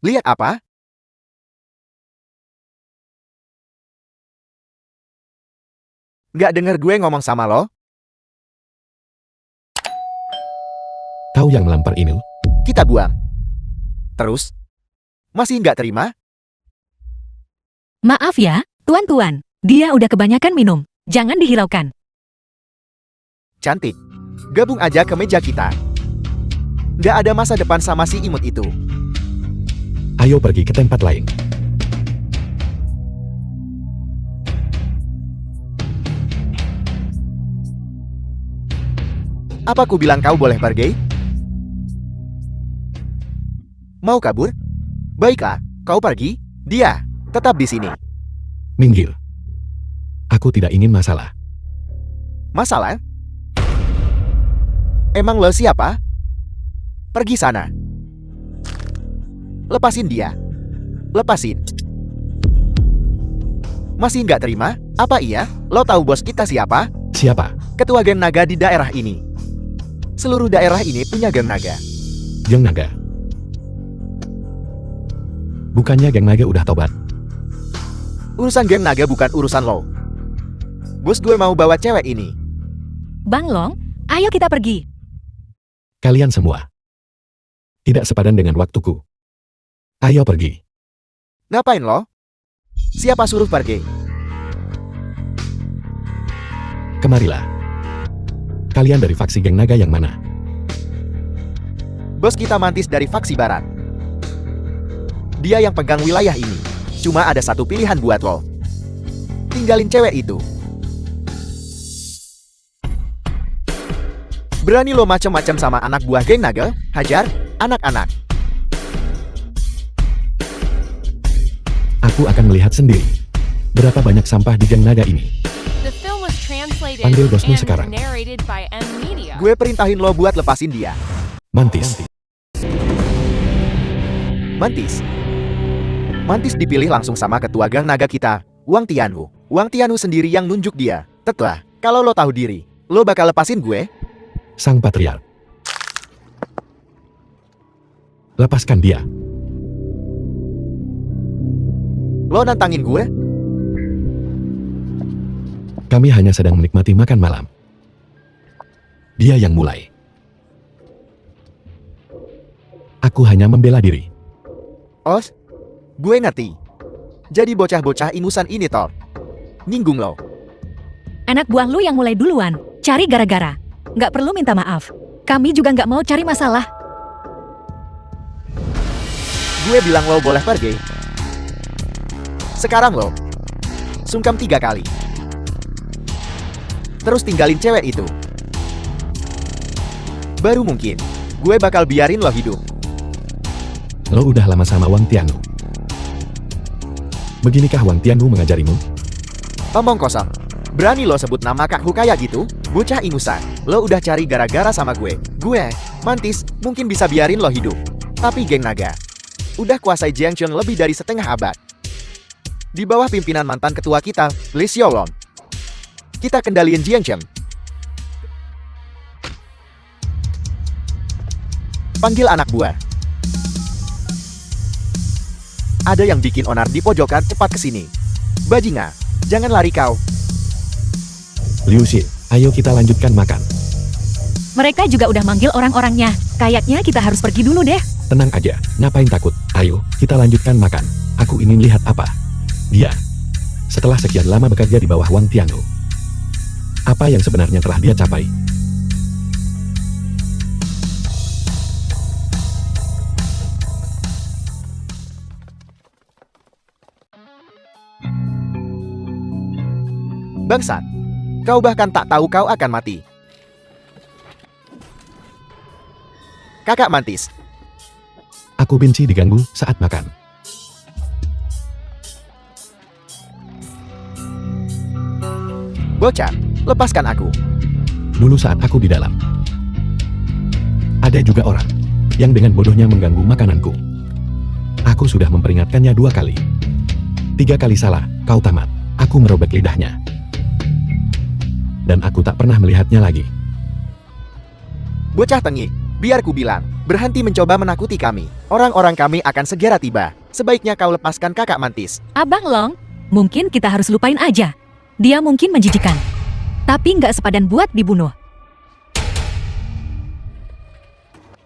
Lihat apa? Nggak denger gue ngomong sama lo? Kau yang melampar ini. Kita buang. Terus? Masih nggak terima? Maaf ya, tuan-tuan. Dia udah kebanyakan minum. Jangan dihiraukan. Cantik. Gabung aja ke meja kita. Nggak ada masa depan sama si imut itu. Ayo pergi ke tempat lain. Apa ku bilang kau boleh pergi? Mau kabur? Baiklah, kau pergi. Dia tetap di sini. Minggir. Aku tidak ingin masalah. Masalah? Emang lo siapa? Pergi sana. Lepasin dia. Lepasin. Masih nggak terima? Apa iya? Lo tahu bos kita siapa? Siapa? Ketua geng naga di daerah ini. Seluruh daerah ini punya geng naga. Geng Naga. Bukannya geng Naga udah tobat? Urusan geng naga bukan urusan lo. Bos gue mau bawa cewek ini. Bang Long, ayo kita pergi. Kalian semua. Tidak sepadan dengan waktuku. Ayo pergi. Ngapain lo? Siapa suruh pergi? Kemarilah. Kalian dari faksi geng Naga yang mana? Bos kita Mantis dari faksi barat. Dia yang pegang wilayah ini. Cuma ada satu pilihan buat lo. Tinggalin cewek itu. Berani lo macem-macem sama anak buah geng naga? Hajar, anak-anak. Aku akan melihat sendiri. Berapa banyak sampah di geng Naga ini. Panggil bosmu sekarang. Gue perintahin lo buat lepasin dia. Mantis. Mantis. Mantis dipilih langsung sama ketua geng naga kita, Wang Tianwu. Wang Tianwu sendiri yang nunjuk dia. Tetlah, kalau lo tahu diri, lo bakal lepasin gue? Sang Patriark. Lepaskan dia. Lo nantangin gue? Kami hanya sedang menikmati makan malam. Dia yang mulai. Aku hanya membela diri. Os? Gue ngerti. Jadi bocah-bocah inusan ini toh. Nyinggung lo. Anak buah lu yang mulai duluan. Cari gara-gara. Nggak perlu minta maaf. Kami juga nggak mau cari masalah. Gue bilang lo boleh pergi. Sekarang lo sungkem 3 kali. Terus tinggalin cewek itu. Baru mungkin gue bakal biarin lo hidup. Lo udah lama sama Wang Tianwu. Beginikah Wang Tianwu mengajarimu? Omong kosong. Berani lo sebut nama kakku kayak gitu? Bocah inusan. Lo udah cari gara-gara sama gue. Gue, Mantis, mungkin bisa biarin lo hidup. Tapi geng naga udah kuasai Jiangchun lebih dari setengah abad. Di bawah pimpinan mantan ketua kita, Li Xiaolong. Kita kendaliin Jiangchun. Panggil anak buah. Ada yang bikin onar di pojokan, cepat kesini. Bajingan, jangan lari kau. Liu Xi, ayo kita lanjutkan makan. Mereka juga udah manggil orang-orangnya. Kayaknya kita harus pergi dulu deh. Tenang aja, ngapain takut? Ayo, kita lanjutkan makan. Aku ingin lihat apa. Dia. Setelah sekian lama bekerja di bawah Wang Tianwu. Apa yang sebenarnya telah dia capai? Bangsat, kau bahkan tak tahu kau akan mati. Kakak Mantis, Aku benci diganggu saat makan. bocah, lepaskan aku. Dulu saat aku di dalam. Ada juga orang yang dengan bodohnya mengganggu makananku. Aku sudah memperingatkannya 2 kali. 3 kali salah, kau tamat. Aku merobek lidahnya. Dan aku tak pernah melihatnya lagi. Bocah tengik, Biar ku bilang, berhenti mencoba menakuti kami. Orang-orang kami akan segera tiba. Sebaiknya kau lepaskan kakak Mantis. Abang Long, mungkin kita harus lupain aja. Dia mungkin menjijikan. Tapi nggak sepadan buat dibunuh.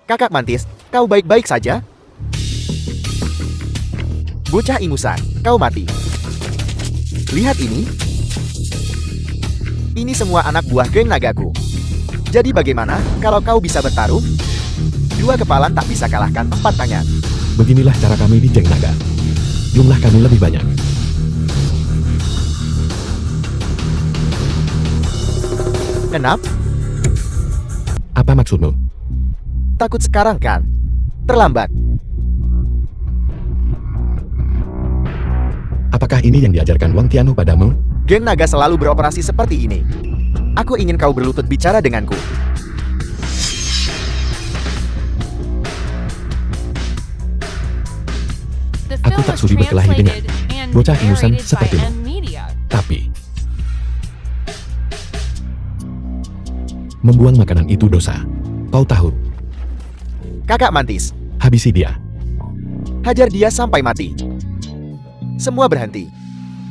Kakak Mantis, kau baik-baik saja? Bocah ingusan, kau mati. Lihat ini. Ini semua anak buah geng nagaku. Jadi bagaimana kalau kau bisa bertarung? 2 kepala tak bisa kalahkan 4 tangan. Beginilah cara kami di geng naga. Jumlah kami lebih banyak. Kenapa? Apa maksudmu? Takut sekarang kan? Terlambat. Apakah ini yang diajarkan Wang Tianhu padamu? Geng naga selalu beroperasi seperti ini. Aku ingin kau berlutut bicara denganku. Aku tak sudi berkelahi dengan bocah ingusan sepertimu. Tapi membuang makanan itu dosa. Kau tahu. Kakak Mantis, Habisi dia. hajar dia sampai mati. Semua berhenti.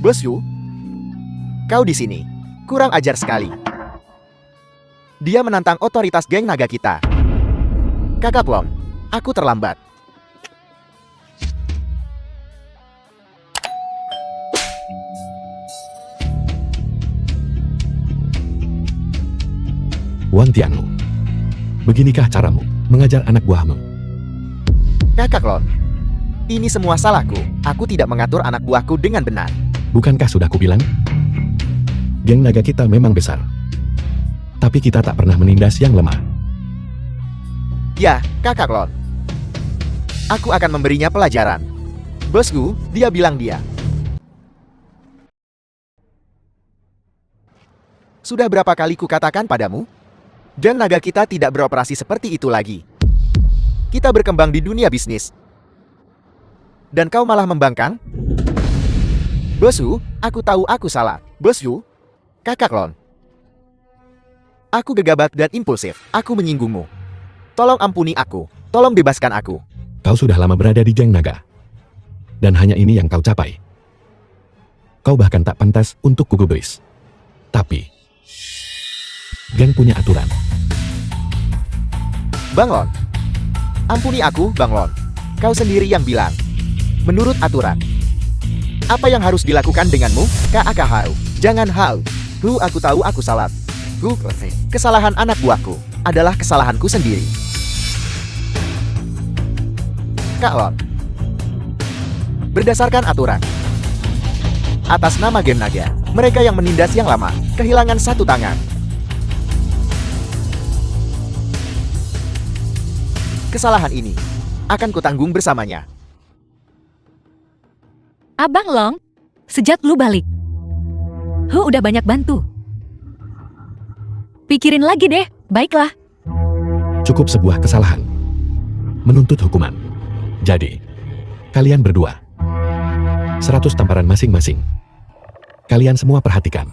Bos Yu, kau di sini. Kurang ajar sekali. Dia menantang otoritas geng naga kita. Kakak Plong, aku terlambat. Wang Tianhu. Beginikah caramu mengajar anak buahmu? Kakak Lon, ini semua salahku. Aku tidak mengatur anak buahku dengan benar. Bukankah sudah kubilang? Geng naga kita memang besar. Tapi kita tak pernah menindas yang lemah. Ya, Kakak Lon. Aku akan memberinya pelajaran. Bosku, dia bilang dia. Sudah berapa kali kukatakan padamu? Geng naga kita tidak beroperasi seperti itu lagi. Kita berkembang di dunia bisnis. Dan kau malah membangkang? Bosku, aku tahu aku salah. Bosku, Kakak Lon. Aku gegabah dan impulsif. Aku menyinggungmu. Tolong ampuni aku. Tolong bebaskan aku. Kau sudah lama berada di geng naga. Dan hanya ini yang kau capai. Kau bahkan tak pantas untuk kugubris. Tapi geng punya aturan. Bang Lon. Ampuni aku, Bang Lon. Kau sendiri yang bilang. Menurut aturan. Apa yang harus dilakukan denganmu, Kak Hau? Jangan hau. Aku tahu aku salah. Kesalahan anak buahku adalah kesalahanku sendiri. Kak Lon. Berdasarkan aturan. Atas nama geng naga, mereka yang menindas yang lama, kehilangan 1 tangan. Kesalahan ini akan kutanggung bersamanya. Abang Long, sejak lu balik, udah banyak bantu. Pikirin lagi deh, baiklah. Cukup sebuah kesalahan. Menuntut hukuman. Jadi, kalian berdua. 100 tamparan masing-masing. Kalian semua perhatikan.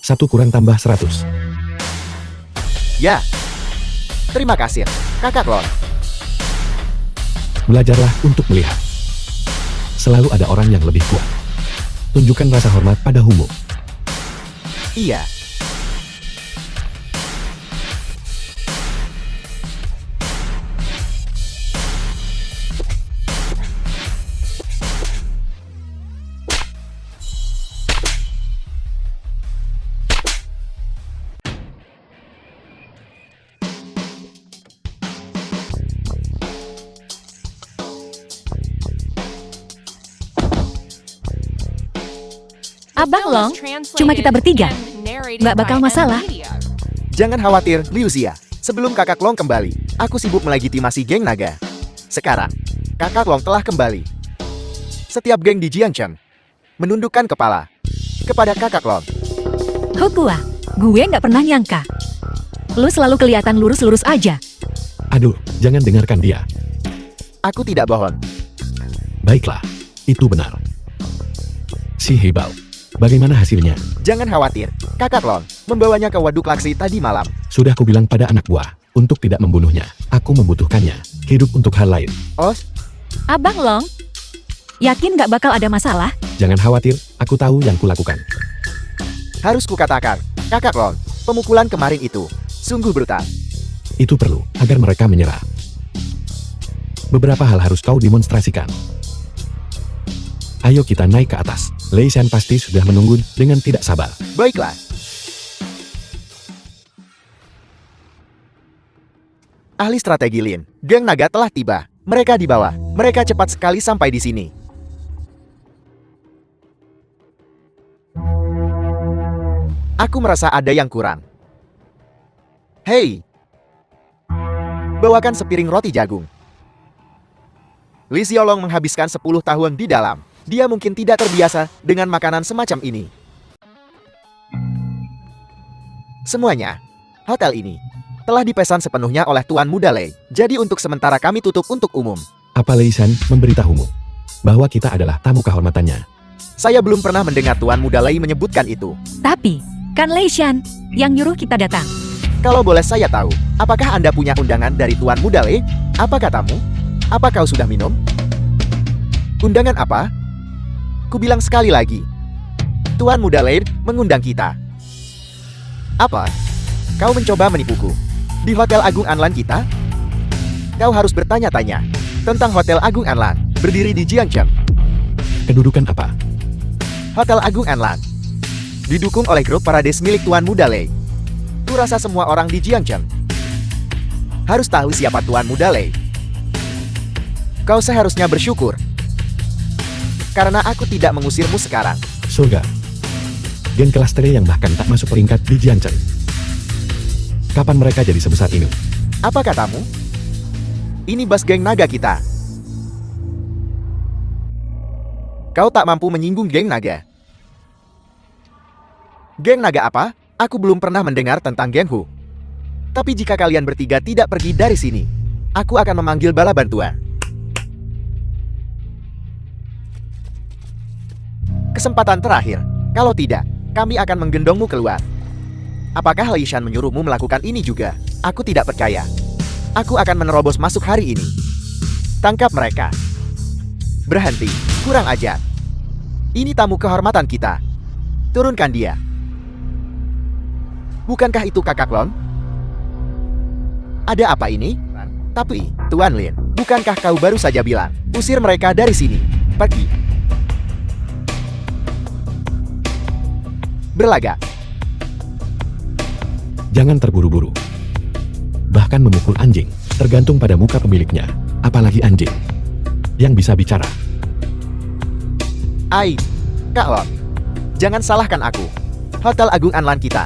1 kurang tambah 100. Ya. Terima kasih, Kakak Lon. Belajarlah untuk melihat. Selalu ada orang yang lebih kuat. Tunjukkan rasa hormat pada Humo. Iya. Abang Long, cuma kita bertiga. Nggak bakal masalah. Jangan khawatir, Liu Xia. Sebelum Kakak Long kembali, aku sibuk melegitimasi geng naga. Sekarang, Kakak Long telah kembali. Setiap geng di Jiangcheng menundukkan kepala kepada Kakak Long. Hokua, gue nggak pernah nyangka. Lu selalu kelihatan lurus-lurus aja. Aduh, jangan dengarkan dia. Aku tidak bohong. Baiklah, itu benar. Si Hebao, bagaimana hasilnya? Jangan khawatir, Kakak Long membawanya ke waduk laksi tadi malam. Sudah kubilang pada anak buah. Untuk tidak membunuhnya, aku membutuhkannya. Hidup untuk hal lain. Os, Abang Long, yakin nggak bakal ada masalah? Jangan khawatir, aku tahu yang kulakukan. harus kukatakan, Kakak Long, pemukulan kemarin itu sungguh brutal. Itu perlu, agar mereka menyerah. Beberapa hal harus kau demonstrasikan. Ayo kita naik ke atas. Lei Shan pasti sudah menunggu dengan tidak sabar. Baiklah. Ahli strategi Lin, geng naga telah tiba. Mereka di bawah. Mereka cepat sekali sampai di sini. Aku merasa ada yang kurang. Hei, bawakan sepiring roti jagung. Li Xiaolong menghabiskan 10 tahun di dalam. Dia mungkin tidak terbiasa dengan makanan semacam ini. Semuanya, hotel ini telah dipesan sepenuhnya oleh Tuan Muda Lei. Jadi untuk sementara kami tutup untuk umum. Apa Lei Shan memberitahumu bahwa kita adalah tamu kehormatannya? Saya belum pernah mendengar Tuan Muda Lei menyebutkan itu. Tapi, kan Lei Shan yang nyuruh kita datang. Kalau boleh saya tahu, apakah Anda punya undangan dari Tuan Muda Lei? Apa katamu? Apa kau sudah minum? Undangan apa? Ku bilang sekali lagi. Tuan Muda Lei mengundang kita. Apa? Kau mencoba menipuku? Di Hotel Agung Anlan kita? Kau harus bertanya-tanya tentang Hotel Agung Anlan, berdiri di Jiangcheng. Kedudukan apa? Hotel Agung Anlan didukung oleh grup Parades milik Tuan Muda Lei. Ku rasa semua orang di Jiangcheng harus tahu siapa Tuan Muda Lei. Kau seharusnya bersyukur karena aku tidak mengusirmu sekarang. Surga. Geng kelas tere yang bahkan tak masuk peringkat di Jiangcheng. Kapan mereka jadi sebesar ini? Apa katamu? Ini bas geng naga kita. Kau tak mampu menyinggung geng naga. Geng naga apa? Aku belum pernah mendengar tentang Geng Hu. Tapi jika kalian bertiga tidak pergi dari sini, aku akan memanggil bala bantuan. Kesempatan terakhir. Kalau tidak, kami akan menggendongmu keluar. Apakah Lei Shan menyuruhmu melakukan ini juga? Aku tidak percaya. Aku akan menerobos masuk hari ini. Tangkap mereka. Berhenti. Kurang ajar. Ini tamu kehormatan kita. Turunkan dia. Bukankah itu Kakak Lon? Ada apa ini? Tapi, Tuan Lin, bukankah kau baru saja bilang, usir mereka dari sini? Pergi. Berlagak. Jangan terburu-buru. Bahkan memukul anjing, tergantung pada muka pemiliknya. Apalagi anjing yang bisa bicara. Ai, Kak Lon, jangan salahkan aku. Hotel Agung Anlan kita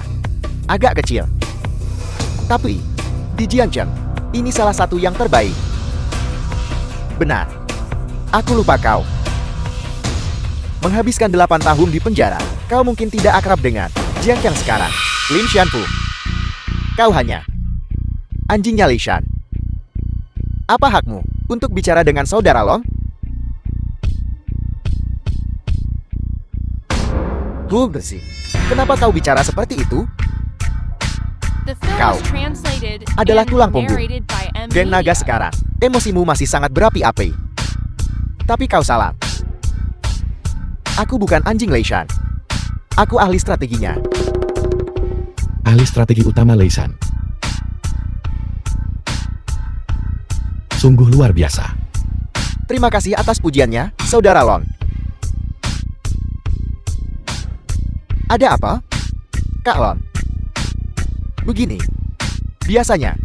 agak kecil. Tapi, di Jiangcheng, ini salah satu yang terbaik. Benar. Aku lupa kau. Menghabiskan 8 tahun di penjara, kau mungkin tidak akrab dengan Jiangcheng sekarang. Lin Xianfu. Kau hanya anjingnya Lei Shan. Apa hakmu untuk bicara dengan saudara Long? Bersih. Kenapa kau bicara seperti itu? Kau adalah tulang punggung geng naga sekarang. Emosimu masih sangat berapi-api. Tapi kau salah. Aku bukan anjing Lei Shan. Aku ahli strateginya. Ahli strategi utama Lei Shan. Sungguh luar biasa. Terima kasih atas pujiannya, Saudara Long. Ada apa? Kak Lon. Begini. Biasanya,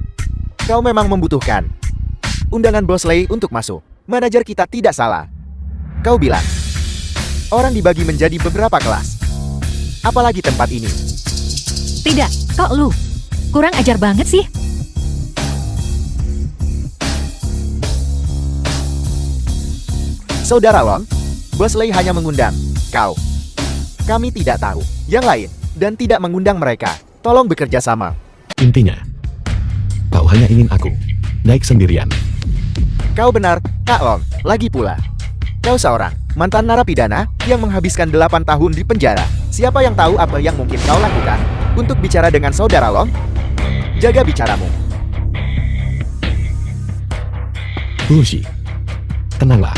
kau memang membutuhkan undangan Bos Lei untuk masuk. Manajer kita tidak salah. Kau bilang, orang dibagi menjadi beberapa kelas. Apalagi tempat ini. Tidak, kok lu? Kurang ajar banget sih. Saudara Long, Bos Lei hanya mengundang kau. Kami tidak tahu yang lain dan tidak mengundang mereka. Tolong bekerja sama. Intinya, kau hanya ingin aku naik sendirian. Kau benar, Kak Long. Lagi pula, kau seorang mantan narapidana yang menghabiskan 8 tahun di penjara. Siapa yang tahu apa yang mungkin kau lakukan untuk bicara dengan Saudara Long? Jaga bicaramu. Lucy, tenanglah.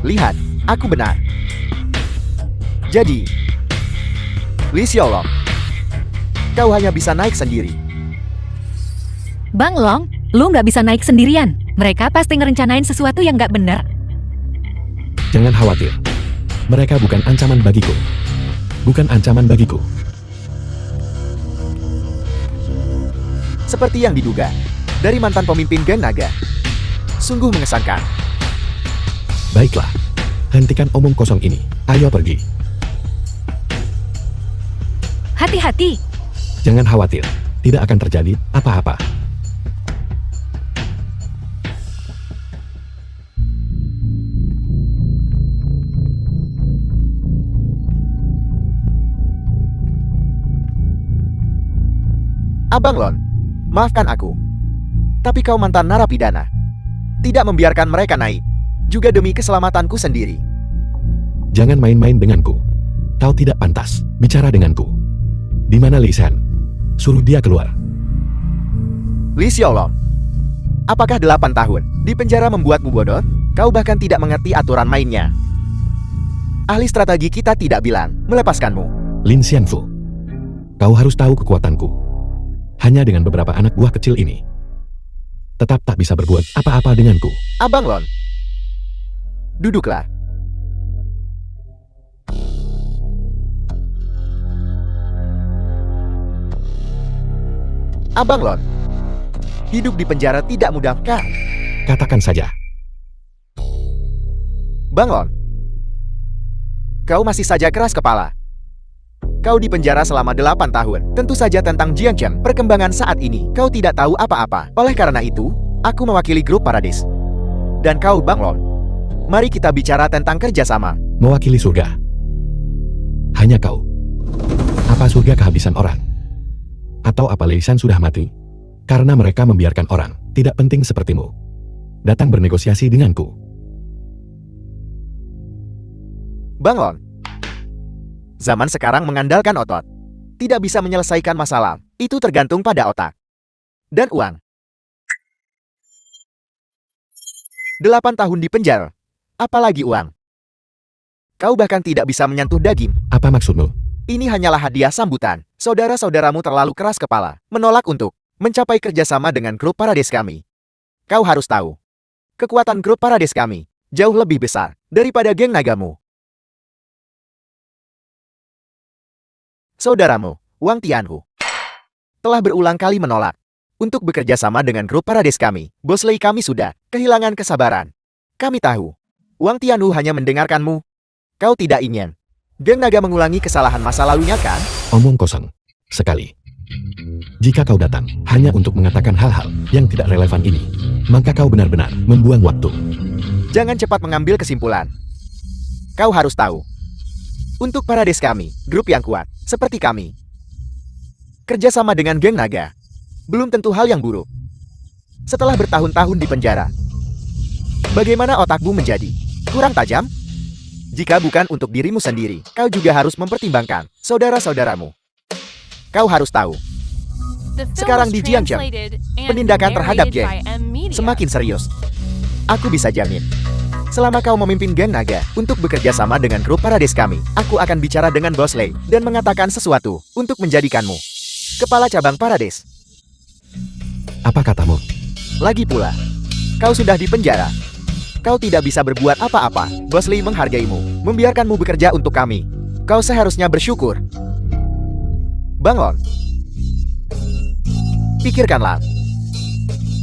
Lihat, aku benar. Jadi, Li Xiaolong, kau hanya bisa naik sendiri. Bang Long, lu nggak bisa naik sendirian. Mereka pasti ngerencanain sesuatu yang nggak bener. Jangan khawatir. Mereka bukan ancaman bagiku. Bukan ancaman bagiku. Seperti yang diduga, dari mantan pemimpin geng naga. Sungguh mengesankan. Baiklah, hentikan omong kosong ini. Ayo pergi. Hati-hati. Jangan khawatir. Tidak akan terjadi apa-apa. Abang Lon, maafkan aku. Tapi kau mantan narapidana. Tidak membiarkan mereka naik. Juga demi keselamatanku sendiri. Jangan main-main denganku. Kau tidak pantas bicara denganku. Di mana Li Shan? Suruh dia keluar. Li Xiaolong, apakah 8 tahun di penjara membuatmu bodoh? Kau bahkan tidak mengerti aturan mainnya. Ahli strategi kita tidak bilang melepaskanmu. Lin Xianfu, kau harus tahu kekuatanku. Hanya dengan beberapa anak buah kecil ini, tetap tak bisa berbuat apa-apa denganku. Abang Lon, duduklah. Abang Lon, hidup di penjara tidak mudah kan? Katakan saja. Bang Lon, kau masih saja keras kepala. Kau di penjara selama 8 tahun. Tentu saja tentang Jiangchen, perkembangan saat ini, kau tidak tahu apa-apa. Oleh karena itu, aku mewakili grup Paradis. Dan kau, Bang Lon. Mari kita bicara tentang kerjasama. Mewakili surga. Hanya kau. Apa surga kehabisan orang? Atau apa Lei Shan sudah mati? Karena mereka membiarkan orang tidak penting sepertimu datang bernegosiasi denganku. Bang Lon, zaman sekarang mengandalkan otot. Tidak bisa menyelesaikan masalah. Itu tergantung pada otak. Dan uang. 8 tahun di penjara. Apalagi uang. Kau bahkan tidak bisa menyentuh daging. Apa maksudmu? Ini hanyalah hadiah sambutan. Saudara-saudaramu terlalu keras kepala. Menolak untuk mencapai kerjasama dengan grup Paradis kami. Kau harus tahu. Kekuatan grup Paradis kami jauh lebih besar daripada geng nagamu. Saudaramu, Wang Tianhu, telah berulang kali menolak untuk bekerja sama dengan grup Paradis kami. Bos Lei kami sudah kehilangan kesabaran. Kami tahu, Wang Tianhu hanya mendengarkanmu. Kau tidak ingin geng naga mengulangi kesalahan masa lalunya kan? Omong kosong. Sekali. Jika kau datang hanya untuk mengatakan hal-hal yang tidak relevan ini, maka kau benar-benar membuang waktu. Jangan cepat mengambil kesimpulan. Kau harus tahu. Untuk Paradis kami, grup yang kuat, seperti kami. Kerjasama dengan geng naga, belum tentu hal yang buruk. Setelah bertahun-tahun di penjara, bagaimana otakmu menjadi kurang tajam? Jika bukan untuk dirimu sendiri, kau juga harus mempertimbangkan saudara-saudaramu. Kau harus tahu, sekarang di Jiangchen, penindakan terhadap geng semakin serius. Aku bisa jamin, selama kau memimpin geng naga untuk bekerja sama dengan grup Paradis kami, aku akan bicara dengan Bos Lei dan mengatakan sesuatu untuk menjadikanmu kepala cabang Paradis. Apa katamu? Lagi pula, kau sudah di penjara. Kau tidak bisa berbuat apa-apa. Bos Lei menghargaimu, membiarkanmu bekerja untuk kami. Kau seharusnya bersyukur. Bang Lon, pikirkanlah.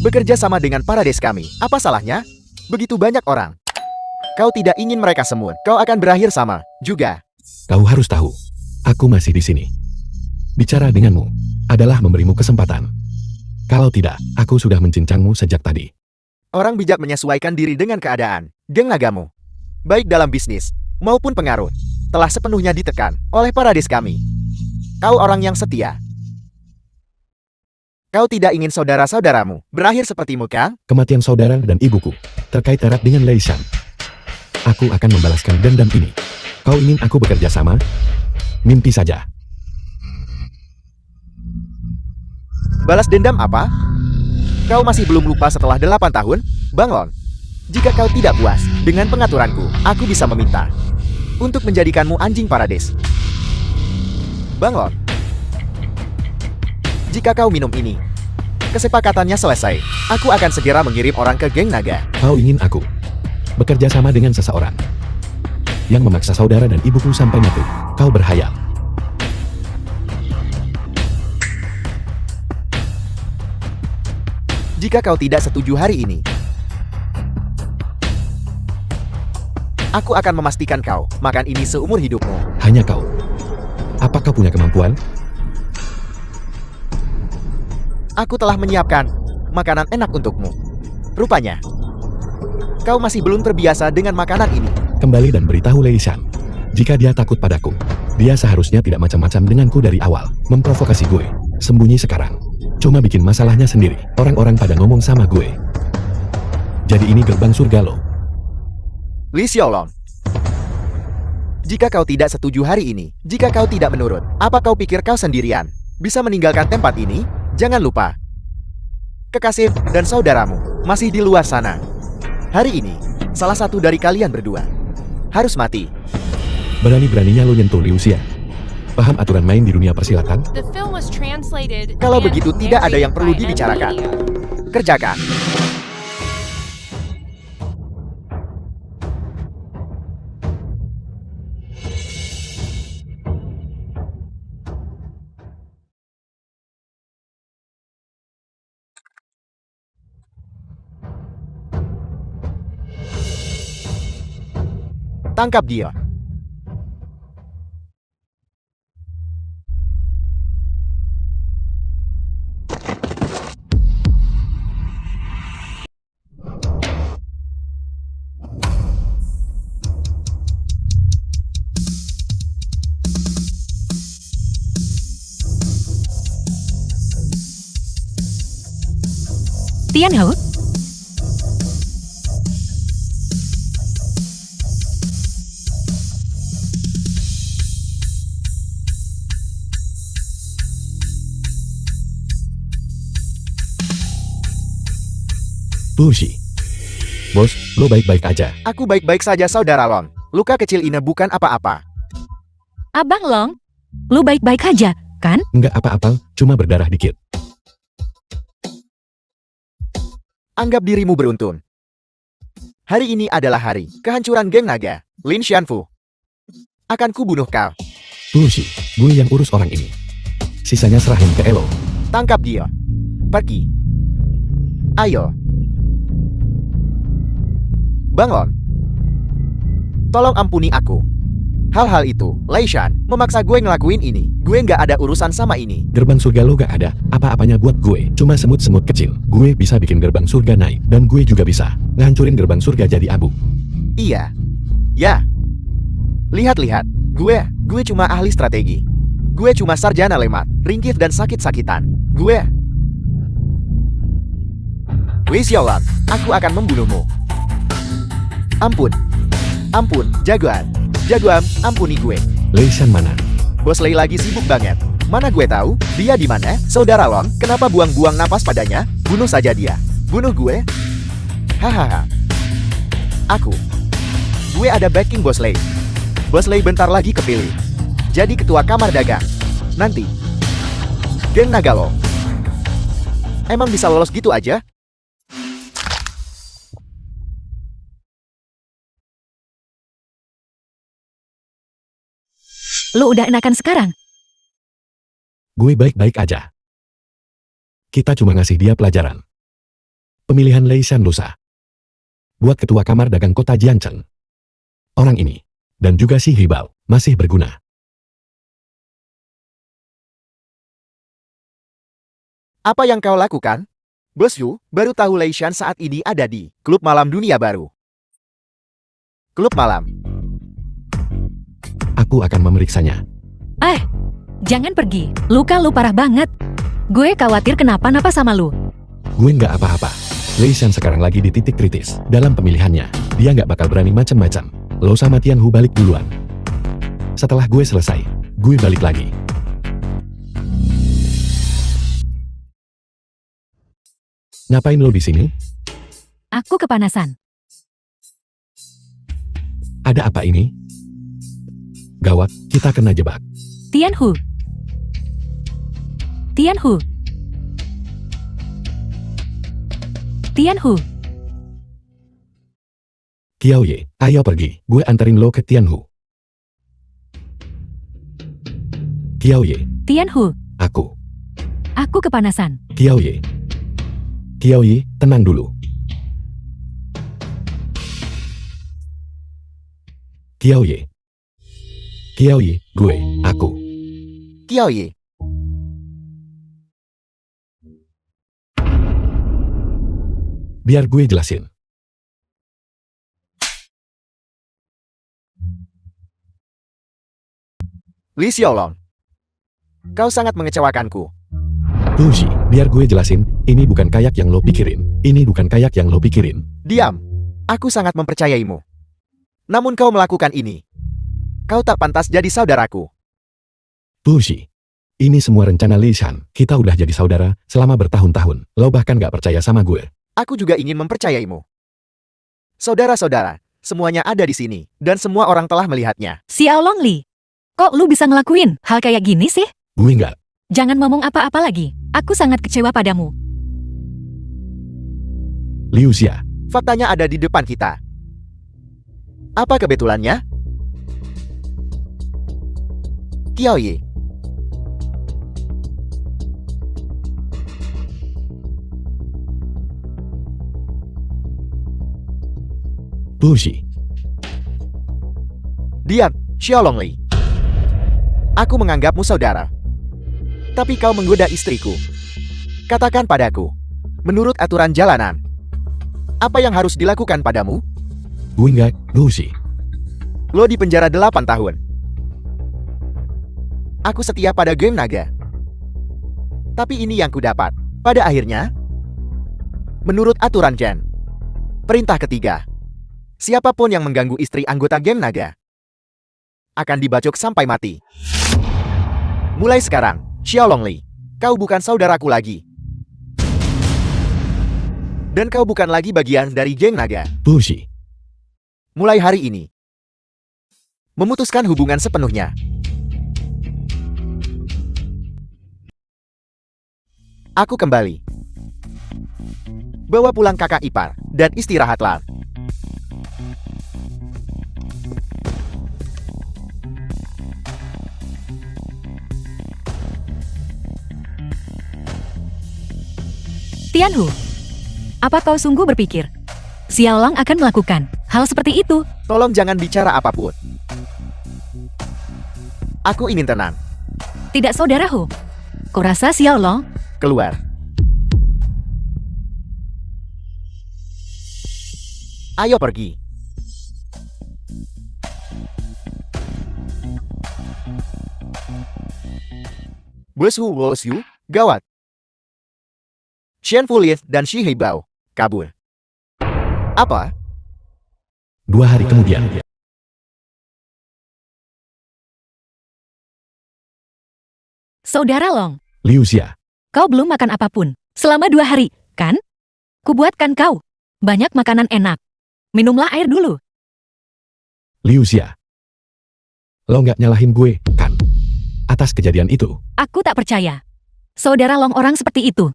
Bekerja sama dengan Paradis kami, apa salahnya? Begitu banyak orang. Kau tidak ingin mereka semua. Kau akan berakhir sama juga. Kau harus tahu, aku masih di sini. Bicara denganmu adalah memberimu kesempatan. Kalau tidak, aku sudah mencincangmu sejak tadi. Orang bijak menyesuaikan diri dengan keadaan. Geng nagamu, baik dalam bisnis maupun pengaruh, telah sepenuhnya ditekan oleh Paradis kami. Kau orang yang setia. Kau tidak ingin saudara-saudaramu berakhir sepertimu, kan? Kematian saudara dan ibuku terkait erat dengan Lei Shan. Aku akan membalaskan dendam ini. Kau ingin aku bekerja sama? Mimpi saja. Balas dendam apa? Kau masih belum lupa setelah 8 tahun? Bang Lon, jika kau tidak puas dengan pengaturanku, aku bisa meminta untuk menjadikanmu anjing parades. Bang Lon, jika kau minum ini, kesepakatannya selesai. Aku akan segera mengirim orang ke geng naga. Kau ingin aku bekerja sama dengan seseorang yang memaksa saudara dan ibuku sampai mati. Kau berhayal. Jika kau tidak setuju hari ini, aku akan memastikan kau makan ini seumur hidupmu. Hanya kau. Apa kau punya kemampuan? Aku telah menyiapkan makanan enak untukmu. Rupanya, kau masih belum terbiasa dengan makanan ini. Kembali dan beritahu Lei Shan. Jika dia takut padaku, dia seharusnya tidak macam-macam denganku dari awal. Memprovokasi gue. Sembunyi sekarang. Cuma bikin masalahnya sendiri. Orang-orang pada ngomong sama gue. Jadi ini gerbang surga lo. Li Xiaolong, jika kau tidak setuju hari ini, jika kau tidak menurut, apa kau pikir kau sendirian bisa meninggalkan tempat ini? Jangan lupa, kekasih dan saudaramu masih di luar sana. Hari ini, salah satu dari kalian berdua harus mati. Berani-beraninya lo nyentuh Liu Xia. Paham aturan main di dunia persilatan? Kalau begitu tidak ada yang perlu dibicarakan. Kerjakan. Tangkap dia. Tian Hao? Lucy. Bos, lo baik-baik aja. Aku baik-baik saja, Saudara Lon. Luka kecil ini bukan apa-apa. Abang Long, lu baik-baik aja, kan? Nggak apa-apa, cuma berdarah dikit. Anggap dirimu beruntun. Hari ini adalah hari kehancuran geng naga. Lin Xianfu. Akan kubunuh kau. Lucy, gue yang urus orang ini. Sisanya serahin ke Elo. Tangkap dia. Pergi. Ayo. Bang Lon, tolong ampuni aku. Hal-hal itu, Lei Shan, memaksa gue ngelakuin ini. Gue nggak ada urusan sama ini. Gerbang surga lo gak ada apa-apanya buat gue. Cuma semut-semut kecil. Gue bisa bikin gerbang surga naik. Dan gue juga bisa ngancurin gerbang surga jadi abu. Iya. Ya. Lihat-lihat. Gue cuma ahli strategi. Gue cuma sarjana lemat, ringkih dan sakit-sakitan. Wei Xiaolan, aku akan membunuhmu. Ampun. Ampun, jagoan. Jagoan, ampuni gue. Lei Shan mana? Bos Lei lagi sibuk banget. Mana gue tahu? Dia di mana? Saudara Long, kenapa buang-buang napas padanya? Bunuh saja dia. Bunuh gue? Hahaha. Gue ada backing Bos Lei. Bos Lei bentar lagi kepilih jadi ketua kamar dagang. Nanti, geng naga lo emang bisa lolos gitu aja? Lu udah enakan sekarang? Gue baik-baik aja. Kita cuma ngasih dia pelajaran. Pemilihan Lei Shan lusa buat ketua kamar dagang kota Jiancheng. Orang ini, dan juga si Hibao, masih berguna. Apa yang kau lakukan? Bos Yu, baru tahu Lei Shan saat ini ada di klub malam dunia baru. Klub malam. Aku akan memeriksanya. Jangan pergi. Luka lu parah banget. Gue khawatir kenapa-napa sama lu. Gue nggak apa-apa. Lei Shan sekarang lagi di titik kritis dalam pemilihannya. Dia nggak bakal berani macam-macam. Lo sama Tian Hu balik duluan. Setelah gue selesai, gue balik lagi. Ngapain lo di sini? Aku kepanasan. Ada apa ini? Gawat, kita kena jebak. Tianhu. Tianhu. Tianhu. Qiaoye, ayo pergi. Gue anterin lo ke Tianhu. Qiaoye, Tianhu. aku. Aku kepanasan. Qiaoye. Qiaoye, tenang dulu. Qiaoye. Qiaoye, gue, aku. Qiaoye, Biar gue jelasin. Li Xiaolong. Kau sangat mengecewakanku. Lucy, biar gue jelasin, ini bukan kayak yang lo pikirin. Ini bukan kayak yang lo pikirin. Diam. Aku sangat mempercayaimu. Namun kau melakukan ini. Kau tak pantas jadi saudaraku. Lucy, ini semua rencana Lisan. Kita udah jadi saudara selama bertahun-tahun. Lo bahkan gak percaya sama gue. Aku juga ingin mempercayaimu. Saudara-saudara, semuanya ada di sini, dan semua orang telah melihatnya. Xiaolong Li. Kok lu bisa ngelakuin hal kayak gini sih? Gue gak. Jangan ngomong apa-apa lagi. Aku sangat kecewa padamu. Liu Xia, Faktanya ada di depan kita. Apa kebetulannya? Qiaoye, Lucy, diam, Xiaolong Li. Aku menganggapmu saudara. Tapi kau menggoda istriku. Katakan padaku, menurut aturan jalanan, apa yang harus dilakukan padamu? gue gak, Lucy. Lo dipenjara 8 tahun. Aku setia pada geng naga. Tapi ini yang kudapat. Pada akhirnya, menurut aturan Jen, perintah ketiga, siapapun yang mengganggu istri anggota geng naga akan dibacok sampai mati. Mulai sekarang, Xiaolong Li, kau bukan saudaraku lagi. Dan kau bukan lagi bagian dari geng naga. Lucy, Mulai hari ini, memutuskan hubungan sepenuhnya. Aku kembali. Bawa pulang kakak ipar, dan istirahatlah. Tianhu. Apa kau sungguh berpikir Xiaolong akan melakukan hal seperti itu? Tolong jangan bicara apapun. Aku ingin tenang. Tidak saudaraku. Kau rasa Xiaolong? Keluar. Ayo pergi. Bos Hu Wos Yu, gawat. Shen Fuliet dan Shi Heibao, kabur. Apa? 2 hari kemudian. Saudara Long, Liu Xia, kau belum makan apapun selama 2 hari, kan? Kubuatkan kau banyak makanan enak. Minumlah air dulu. Liu Xia. Lo nggak nyalahin gue, kan? Atas kejadian itu. Aku tak percaya. Saudara Long orang seperti itu.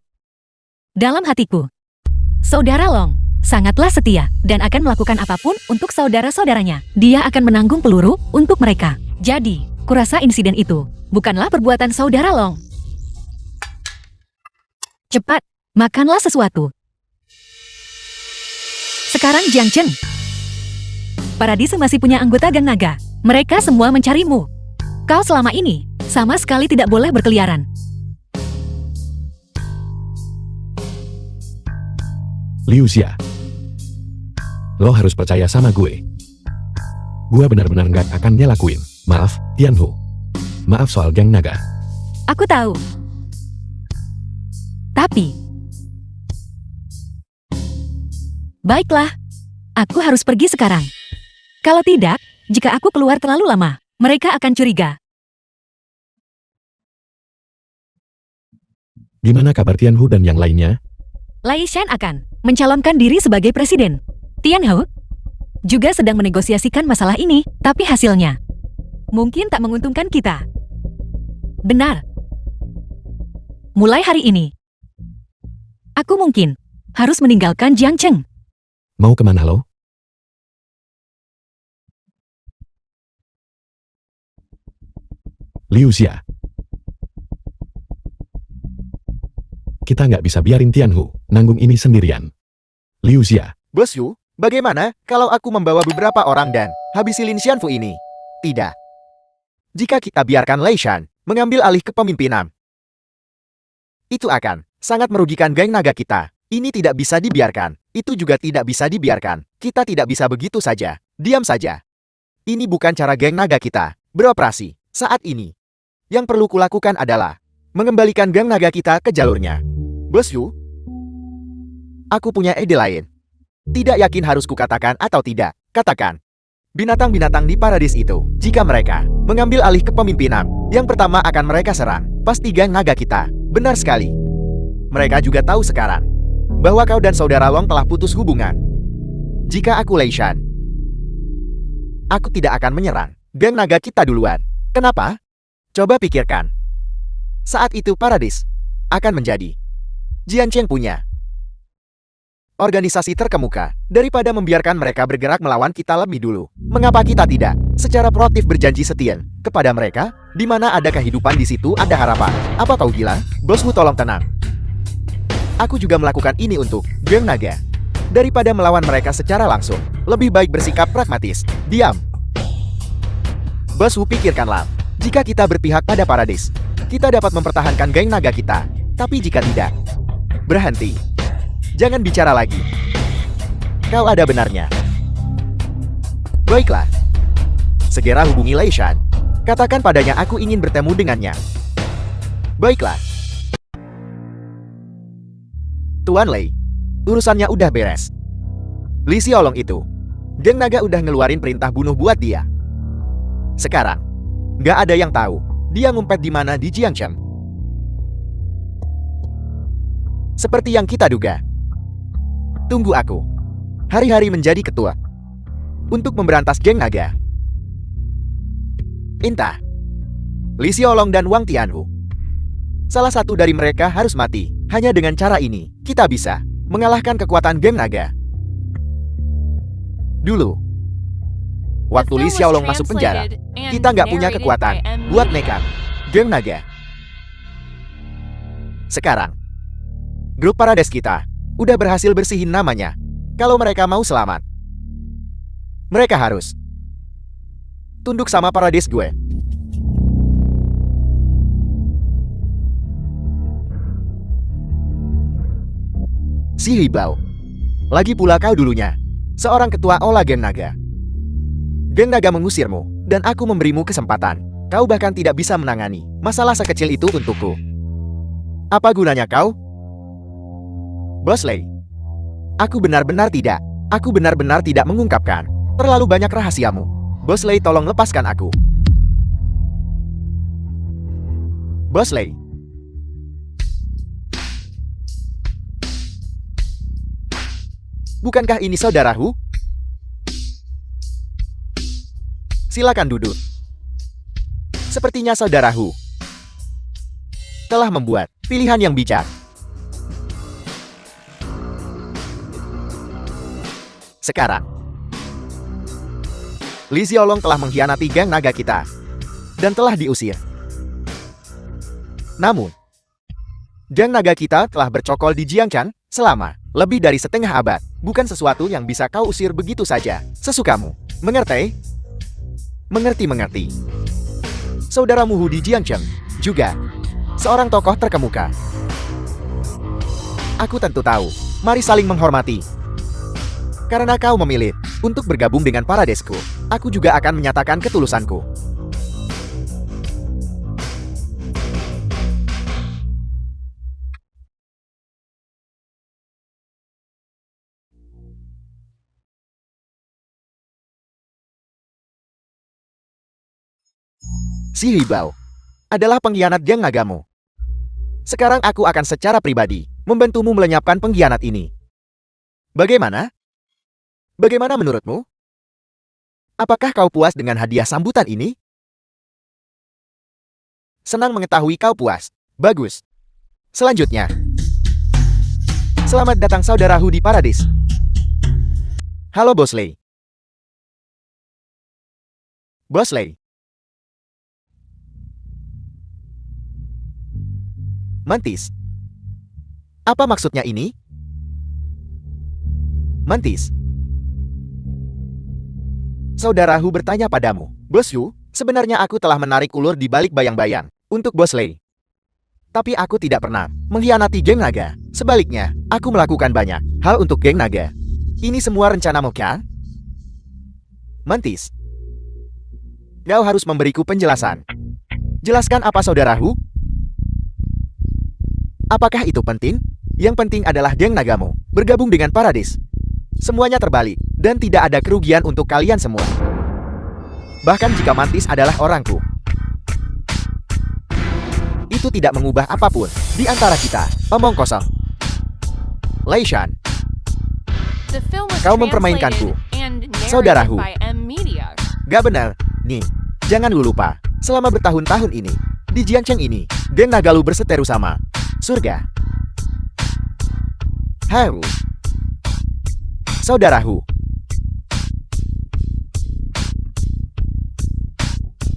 Dalam hatiku, Saudara Long sangatlah setia dan akan melakukan apapun untuk saudara-saudaranya. Dia akan menanggung peluru untuk mereka. Jadi, kurasa insiden itu bukanlah perbuatan Saudara Long. Cepat, makanlah sesuatu. Sekarang Jiang Chen. Paradise masih punya anggota geng naga. Mereka semua mencarimu. Kau selama ini sama sekali tidak boleh berkeliaran. Liu Xia. Lo harus percaya sama gue. Gue benar-benar nggak akan nyelakuin. Maaf, Tianhu. Maaf soal geng naga. Aku tahu. Tapi, baiklah, aku harus pergi sekarang. Kalau tidak, jika aku keluar terlalu lama, mereka akan curiga. Gimana kabar Tianhu dan yang lainnya? Lai Shan akan mencalonkan diri sebagai presiden. Tian Hou juga sedang menegosiasikan masalah ini, tapi hasilnya mungkin tak menguntungkan kita. Benar. Mulai hari ini, aku mungkin harus meninggalkan Jiangcheng. Mau kemana lo? Liu Xia. Kita nggak bisa biarin Tianhu nanggung ini sendirian. Liu Xia, Bos Yu, bagaimana kalau aku membawa beberapa orang dan habisi Lin Xianfu ini? Tidak. Jika kita biarkan Lei Shan mengambil alih kepemimpinan, itu akan sangat merugikan geng naga kita. Ini tidak bisa dibiarkan. Itu juga tidak bisa dibiarkan. Kita tidak bisa begitu saja. Diam saja. Ini bukan cara geng naga kita beroperasi saat ini. Yang perlu kulakukan adalah mengembalikan geng naga kita ke jalurnya. Bos Yu, aku punya ide lain. Tidak yakin harus kukatakan atau tidak. Katakan. Binatang-binatang di paradis itu, jika mereka mengambil alih kepemimpinan, yang pertama akan mereka serang, pasti geng naga kita. Benar sekali. Mereka juga tahu sekarang bahwa kau dan saudara Long telah putus hubungan. Jika aku Lei Shan, aku tidak akan menyerang geng naga kita duluan. Kenapa? Coba pikirkan. Saat itu paradis akan menjadi Jiancheng punya organisasi terkemuka. Daripada membiarkan mereka bergerak melawan kita lebih dulu, mengapa kita tidak secara proaktif berjanji setia kepada mereka? Di mana ada kehidupan, di situ ada harapan. Apa kau gila? Bosmu, tolong tenang. Aku juga melakukan ini untuk geng naga. Daripada melawan mereka secara langsung, lebih baik bersikap pragmatis. Diam. Bosmu, pikirkanlah. Jika kita berpihak pada paradis, kita dapat mempertahankan geng naga kita. Tapi jika tidak, berhenti. Jangan bicara lagi. Kau ada benarnya. Baiklah. Segera hubungi Lei Shan. Katakan padanya aku ingin bertemu dengannya. Baiklah. Tuan Lei, urusannya udah beres. Li Xiaolong itu, geng naga udah ngeluarin perintah bunuh buat dia. Sekarang, nggak ada yang tahu dia ngumpet di mana di Jiangcheng. Seperti yang kita duga. Tunggu aku. Hari-hari menjadi ketua untuk memberantas geng naga. Entah Li Xiaolong dan Wang Tianwu, salah satu dari mereka harus mati. Hanya dengan cara ini, kita bisa mengalahkan kekuatan geng naga. Dulu, waktu Li Xiaolong masuk penjara, kita nggak punya kekuatan buat nekat geng naga. Sekarang, grup Parades kita udah berhasil bersihin namanya. Kalau mereka mau selamat, mereka harus tunduk sama Parades gue. Si Hibao, lagi pula kau dulunya seorang ketua olah geng naga. Geng naga mengusirmu, dan aku memberimu kesempatan. Kau bahkan tidak bisa menangani masalah sekecil itu untukku. Apa gunanya kau? Bos Lei, aku benar-benar tidak mengungkapkan terlalu banyak rahasiamu. Bos Lei, tolong lepaskan aku. Bos Lei. Bukankah ini saudaraku? Silakan duduk. Sepertinya saudaraku telah membuat pilihan yang bijak. Sekarang, Li Xiaolong telah mengkhianati geng naga kita dan telah diusir. Namun, geng naga kita telah bercokol di Jiangcheng selama lebih dari setengah abad. Bukan sesuatu yang bisa kau usir begitu saja, sesukamu. Mengerti? Mengerti. Saudaramu Hu di Jiangcheng juga seorang tokoh terkemuka. Aku tentu tahu. Mari saling menghormati. Karena kau memilih untuk bergabung dengan Paradesku, aku juga akan menyatakan ketulusanku. Si Hibao adalah pengkhianat geng nagamu. Sekarang aku akan secara pribadi membantumu melenyapkan pengkhianat ini. Bagaimana? Bagaimana menurutmu? Apakah kau puas dengan hadiah sambutan ini? Senang mengetahui kau puas. Bagus. Selanjutnya, selamat datang saudaraku di Paradis. Halo Bosley. Bosley. Mantis. Apa maksudnya ini? Mantis. Saudaraku bertanya padamu, Bosku, sebenarnya aku telah menarik ulur di balik bayang-bayang untuk Bosley. Tapi aku tidak pernah mengkhianati geng naga. Sebaliknya, aku melakukan banyak hal untuk geng naga. Ini semua rencanamu kan? Mantis. Kau harus memberiku penjelasan. Jelaskan apa saudaraku? Apakah itu penting? Yang penting adalah geng nagamu bergabung dengan Paradis. Semuanya terbalik, dan tidak ada kerugian untuk kalian semua. Bahkan jika Mantis adalah orangku, itu tidak mengubah apapun di antara kita. Omong kosong. Leishan, Kau mempermainkanku, Saudaraku. saudaraku. gak benar. Nih, jangan lu lupa, selama bertahun-tahun ini, di Jiangcheng ini, geng Nagalu berseteru sama surga. Haru. Saudaraku.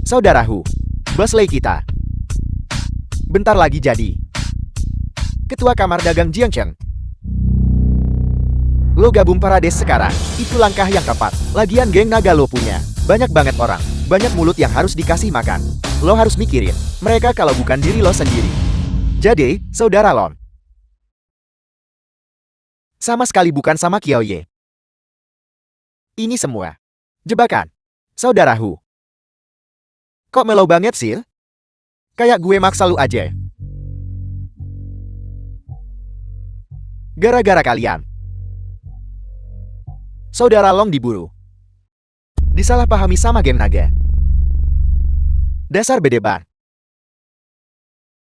Saudaraku, Bosley kita bentar lagi jadi Ketua Kamar Dagang Jiangcheng. Lo gabung Paradis sekarang, itu langkah yang tepat. Lagian geng naga lo punya banyak banget orang, banyak mulut yang harus dikasih makan. Lo harus mikirin mereka kalau bukan diri lo sendiri. Jadi, saudara Lon, sama sekali bukan sama Qiaoye. Ini semua jebakan, saudaraku. Kok melo banget sih? Kayak gue maksa lu aja. Gara-gara kalian, saudara Long diburu, disalahpahami sama geng naga. Dasar bedebar.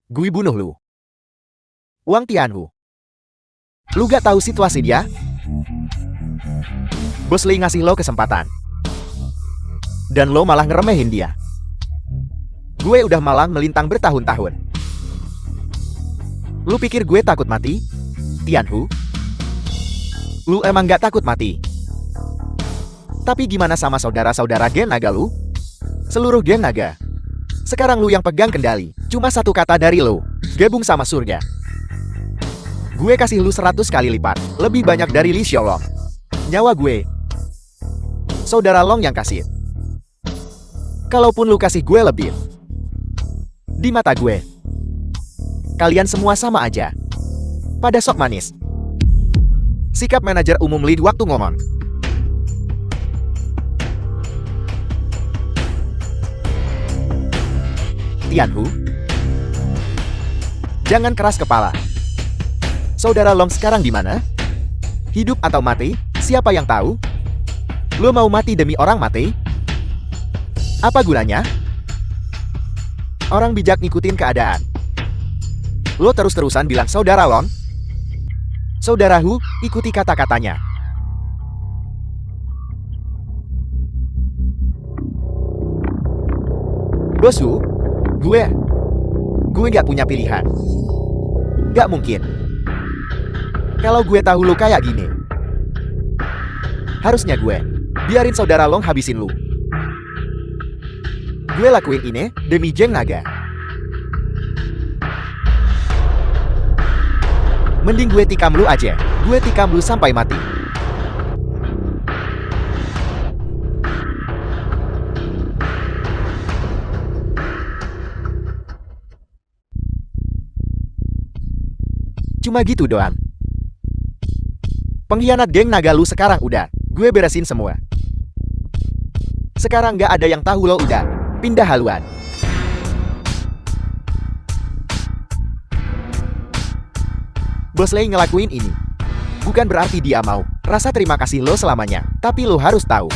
Gue bunuh lu. Wang Tianhu. Lu gak tahu situasi dia? Bosley ngasih lo kesempatan, dan lo malah ngeremehin dia. Gue udah malang melintang bertahun-tahun. Lu pikir gue takut mati? Tianhu? Lu emang gak takut mati? Tapi gimana sama saudara-saudara geng naga lu? Seluruh geng naga. Sekarang lu yang pegang kendali. Cuma satu kata dari lu, gabung sama surga. Gue kasih lu 100 kali lipat. Lebih banyak dari Li Xiaolong. Nyawa gue. Saudara Long yang kasih. Kalaupun lu kasih gue lebih, di mata gue, kalian semua sama aja. Pada sok manis. Sikap manajer umum lead waktu ngomong. Tianhu, jangan keras kepala. Saudara Long sekarang di mana? Hidup atau mati? Siapa yang tahu? Lo mau mati demi orang mati? Apa gunanya? Orang bijak ngikutin keadaan. Lo terus-terusan bilang saudara Long. Saudaraku, ikuti kata-katanya. Bosku, gue gak punya pilihan. Gak mungkin. Kalau gue tahu lo kayak gini, harusnya gue biarin saudara Long habisin lu. Gue lakuin ini demi geng naga. Mending gue tikam lu aja. Gue tikam lu sampai mati. Cuma gitu doang. Pengkhianat geng naga lu sekarang udah gue beresin semua. Sekarang gak ada yang tahu lo udah pindah haluan. Bosley ngelakuin ini bukan berarti dia mau rasa terima kasih lo selamanya. Tapi lo harus tahu,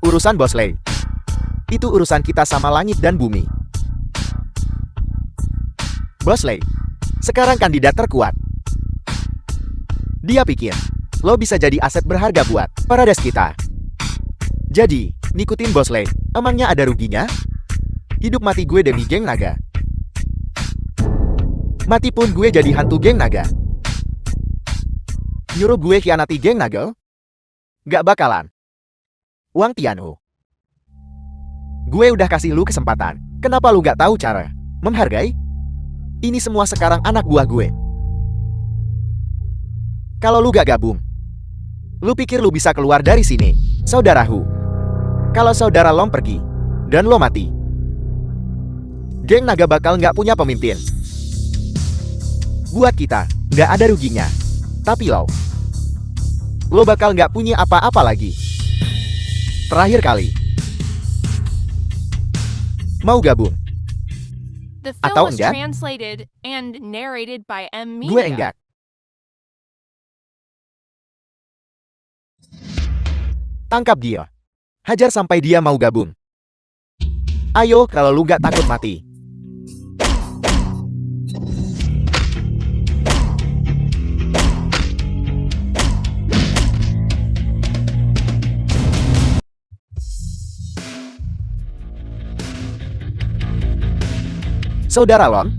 urusan Bosley itu urusan kita sama langit dan bumi. Bosley sekarang kandidat terkuat. Dia pikir, lo bisa jadi aset berharga buat Parades kita. Jadi, ngikutin Bos Lei, emangnya ada ruginya? Hidup mati gue demi geng naga. Mati pun gue jadi hantu geng naga. Nyuruh gue khianati geng naga? Gak bakalan. Wang Tianhu. Gue udah kasih lu kesempatan. Kenapa lu gak tahu cara menghargai? Ini semua sekarang anak buah gue. Kalau lu gak gabung, lu pikir lu bisa keluar dari sini, saudaraku? Kalau saudara Long pergi, dan lo mati, geng naga bakal gak punya pemimpin. Buat kita, gak ada ruginya. Tapi lo bakal gak punya apa-apa lagi. Terakhir kali. Mau gabung? The Atau film was enggak? translated and narrated by M. Media. Gue enggak. Tangkap dia. Hajar sampai dia mau gabung. Ayo kalau lu gak takut mati. Saudara Lon,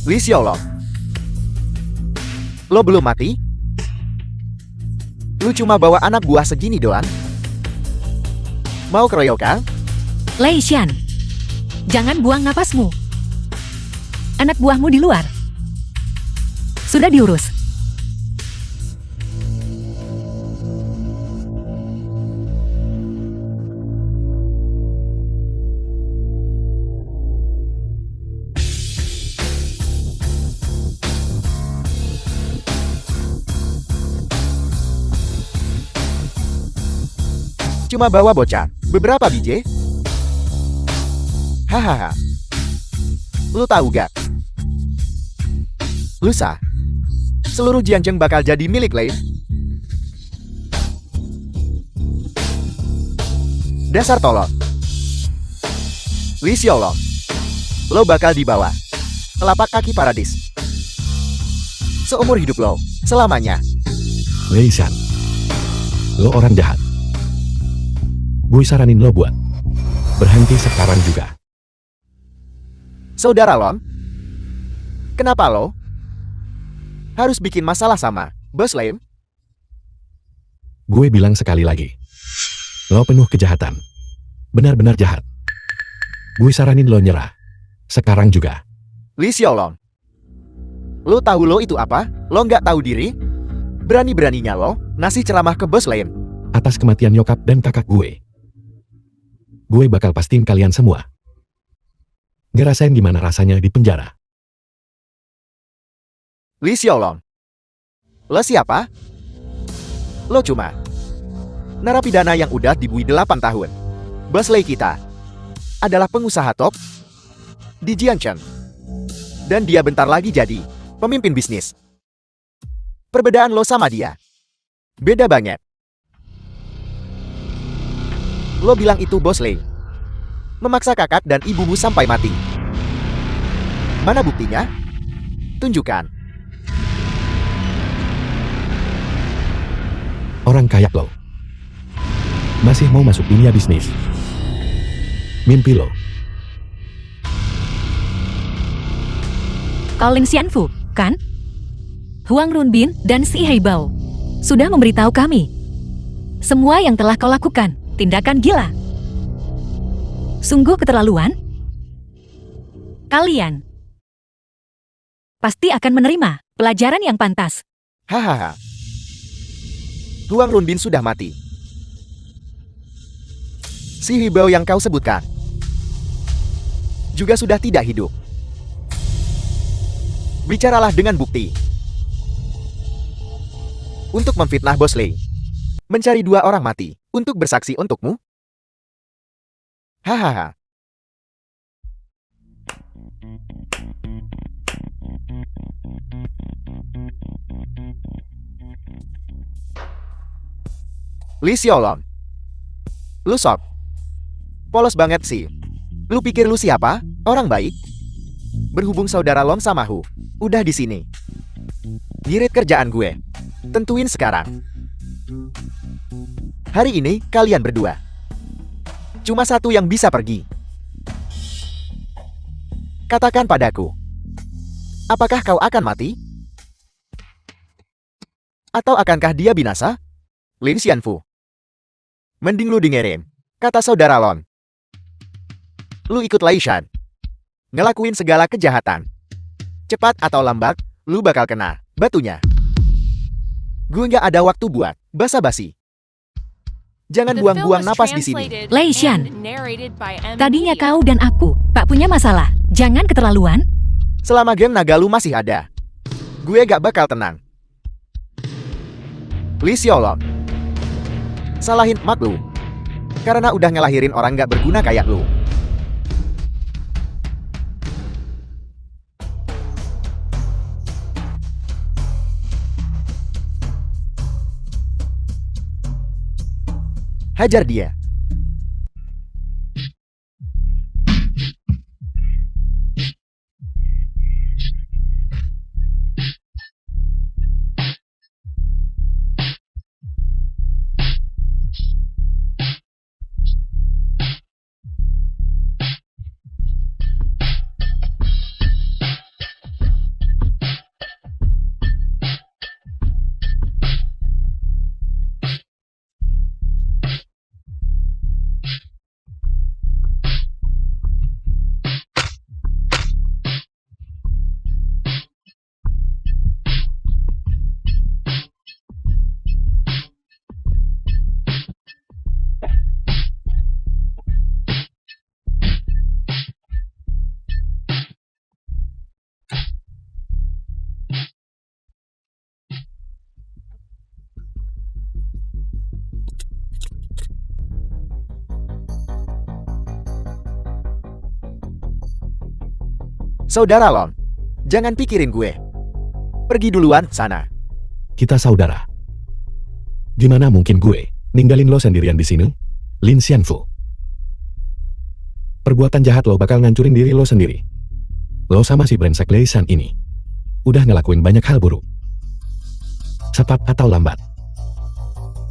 Li Xiaolong, lo belum mati? Lu cuma bawa anak buah segini doang? Mau keroyokan? Lei Xian, jangan buang napasmu. Anak buahmu di luar. Sudah diurus. Cuma bawa bocah, beberapa biji. Hahaha. Lu tahu gak? Lusa, seluruh Jianzheng bakal jadi milik Lei. Dasar tolol. Li Xiaolong, lo bakal dibawa telapak kaki paradis. Seumur hidup lo, selamanya. Lei Shan, lo orang jahat. Gue saranin lo buat berhenti sekarang juga. Saudara Lon, kenapa lo harus bikin masalah sama Bos Lei? Gue bilang sekali lagi, lo penuh kejahatan. Benar-benar jahat. Gue saranin lo nyerah. Sekarang juga. Li Xiaolong, lo tahu lo itu apa? Lo nggak tahu diri? Berani-beraninya lo ngasih ceramah ke Bos Lei. Atas kematian nyokap dan kakak gue bakal pastiin kalian semua ngerasain gimana rasanya di penjara. Li Xiaolong, lo siapa? Lo cuma narapidana yang udah dibui 8 tahun. Bos Lei kita adalah pengusaha top di Jiangchen. Dan dia bentar lagi jadi pemimpin bisnis. Perbedaan lo sama dia beda banget. Lo bilang itu Bos Lei memaksa kakak dan ibumu sampai mati. Mana buktinya? Tunjukkan. Orang kayak lo masih mau masuk dunia bisnis. Mimpi lo. Kau Ling Xianfu, kan? Huang Runbin dan Si Heibao sudah memberitahu kami semua yang telah kau lakukan. Tindakan gila. Sungguh keterlaluan. Kalian pasti akan menerima pelajaran yang pantas. Hahaha. Huang Runbin sudah mati. Si Heibao yang kau sebutkan juga sudah tidak hidup. Bicaralah dengan bukti. Untuk memfitnah Bos Lei, mencari 2 orang mati untuk bersaksi untukmu? Hahaha. Li Xiaolong, lu sok polos banget sih. Lu pikir lu siapa? Orang baik? Berhubung saudara Long sama Hu udah di sini. Ngirit kerjaan gue. Tentuin sekarang. Hari ini kalian berdua. Cuma satu yang bisa pergi. Katakan padaku. Apakah kau akan mati? Atau akankah dia binasa? Lin Xianfu. Mending lu dengerin kata saudara Lon. Lu ikut Lei Shan. Ngelakuin segala kejahatan. Cepat atau lambat, lu bakal kena batunya. Gue nggak ada waktu buat basa-basi. Jangan The film buang-buang was napas di sini. translated Lei Shan. and narrated by M. Tadinya Media. kau dan aku tak punya masalah. Jangan keterlaluan. Selama geng naga lu masih ada, gue gak bakal tenang. Li Xiaolong. Salahin mak lu. Karena udah ngelahirin orang gak berguna kayak lu. Hajar dia. Saudara Lon, jangan pikirin gue. Pergi duluan sana. Kita saudara. Gimana mungkin gue ninggalin lo sendirian di sini? Lin Xianfu. Perbuatan jahat lo bakal ngancurin diri lo sendiri. Lo sama si brengsek Lei Shan ini udah ngelakuin banyak hal buruk. Cepat atau lambat,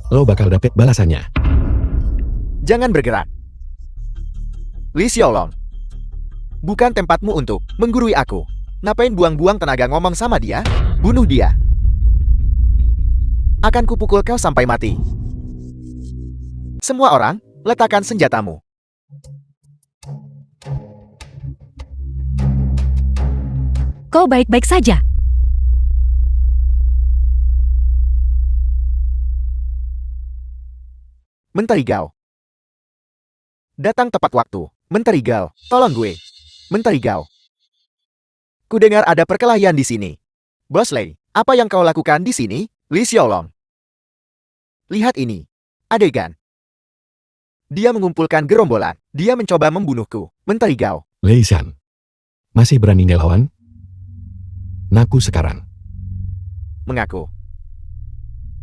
lo bakal dapet balasannya. Jangan bergerak. Li Xiaolong. Bukan tempatmu untuk menggurui aku. Ngapain buang-buang tenaga ngomong sama dia? Bunuh dia. Akan kupukul kau sampai mati. Semua orang, letakkan senjatamu. Kau baik-baik saja. Menteri Gao. Datang tepat waktu. Menteri Gao, tolong gue. Menteri Gao. Kudengar ada perkelahian di sini. Bos Lei, apa yang kau lakukan di sini? Li Xiaolong. Lihat ini. Adegan. Dia mengumpulkan gerombolan. Dia mencoba membunuhku. Menteri Gao. Lei Shan, masih berani ngelawan? Ngaku sekarang. Mengaku.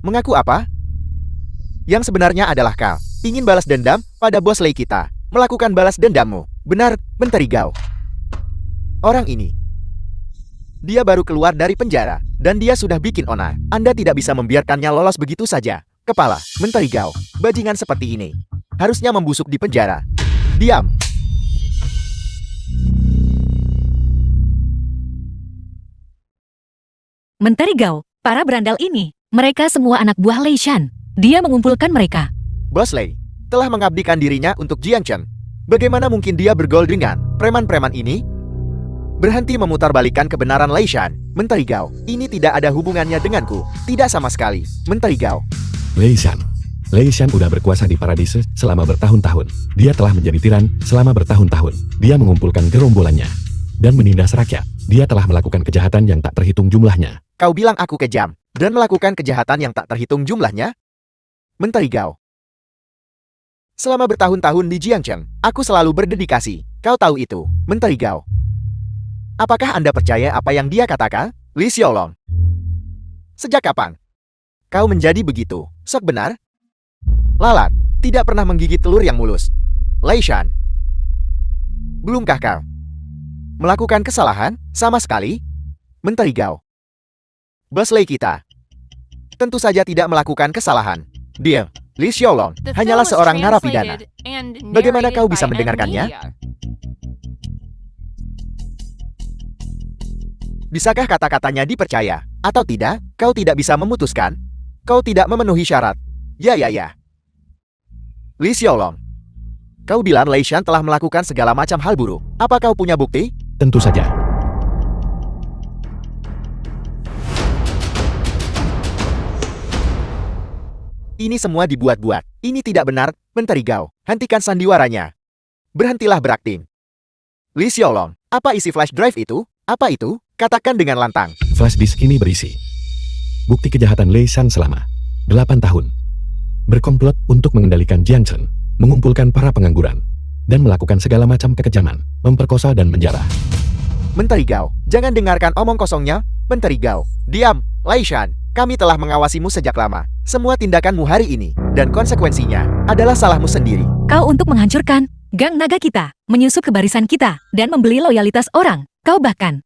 Mengaku apa? Yang sebenarnya adalah kau ingin balas dendam pada bos Lei kita. Melakukan balas dendammu. Benar, Menteri Gao. Orang ini. Dia baru keluar dari penjara. Dan dia sudah bikin onar. Anda tidak bisa membiarkannya lolos begitu saja. Kepala, Menteri Gao. Bajingan seperti ini harusnya membusuk di penjara. Diam. Menteri Gao, para berandal ini, mereka semua anak buah Lei Shan. Dia mengumpulkan mereka. Bos Lei telah mengabdikan dirinya untuk Jiang Chen. Bagaimana mungkin dia bergaul dengan preman-preman ini? Berhenti memutarbalikkan kebenaran Lei Shan. Menteri Gao, ini tidak ada hubungannya denganku. Tidak sama sekali. Menteri Gao. Lei Shan. Lei Shan udah berkuasa di Paradise selama bertahun-tahun. Dia telah menjadi tiran selama bertahun-tahun. Dia mengumpulkan gerombolannya dan menindas rakyat. Dia telah melakukan kejahatan yang tak terhitung jumlahnya. Kau bilang aku kejam dan melakukan kejahatan yang tak terhitung jumlahnya? Menteri Gao. Selama bertahun-tahun di Jiangcheng, aku selalu berdedikasi. Kau tahu itu, Menteri Gao. Apakah Anda percaya apa yang dia katakan? Li Xiaolong. Sejak kapan kau menjadi begitu? Sok benar? Lalat, tidak pernah menggigit telur yang mulus. Lei Shan. Belumkah kau melakukan kesalahan sama sekali? Menteri Gao. Bos Lei kita tentu saja tidak melakukan kesalahan. Dia, Li Xiaolong, The film hanyalah was seorang narapidana. translated and Bagaimana narrated kau bisa by M mendengarkannya? Media. Bisakah kata-katanya dipercaya? Atau tidak, kau tidak bisa memutuskan. Kau tidak memenuhi syarat. Ya. Li Xiaolong. Kau bilang Lei Shan telah melakukan segala macam hal buruk. Apa kau punya bukti? Tentu saja. Ini semua dibuat-buat. Ini tidak benar, Menteri Gao. Hentikan sandiwaranya. Berhentilah berakting. Li Xiaolong, apa isi flash drive itu? Apa itu? Katakan dengan lantang. Flash disk ini berisi bukti kejahatan Lei Shan selama 8 tahun. Berkomplot untuk mengendalikan Jiangchen, mengumpulkan para pengangguran, dan melakukan segala macam kekejaman, memperkosa dan menjarah. Menteri Gao, jangan dengarkan omong kosongnya. Menteri Gao, diam. Lei Shan, kami telah mengawasimu sejak lama. Semua tindakanmu hari ini, dan konsekuensinya, adalah salahmu sendiri. Kau untuk menghancurkan gang naga kita, menyusup ke barisan kita, dan membeli loyalitas orang. Kau bahkan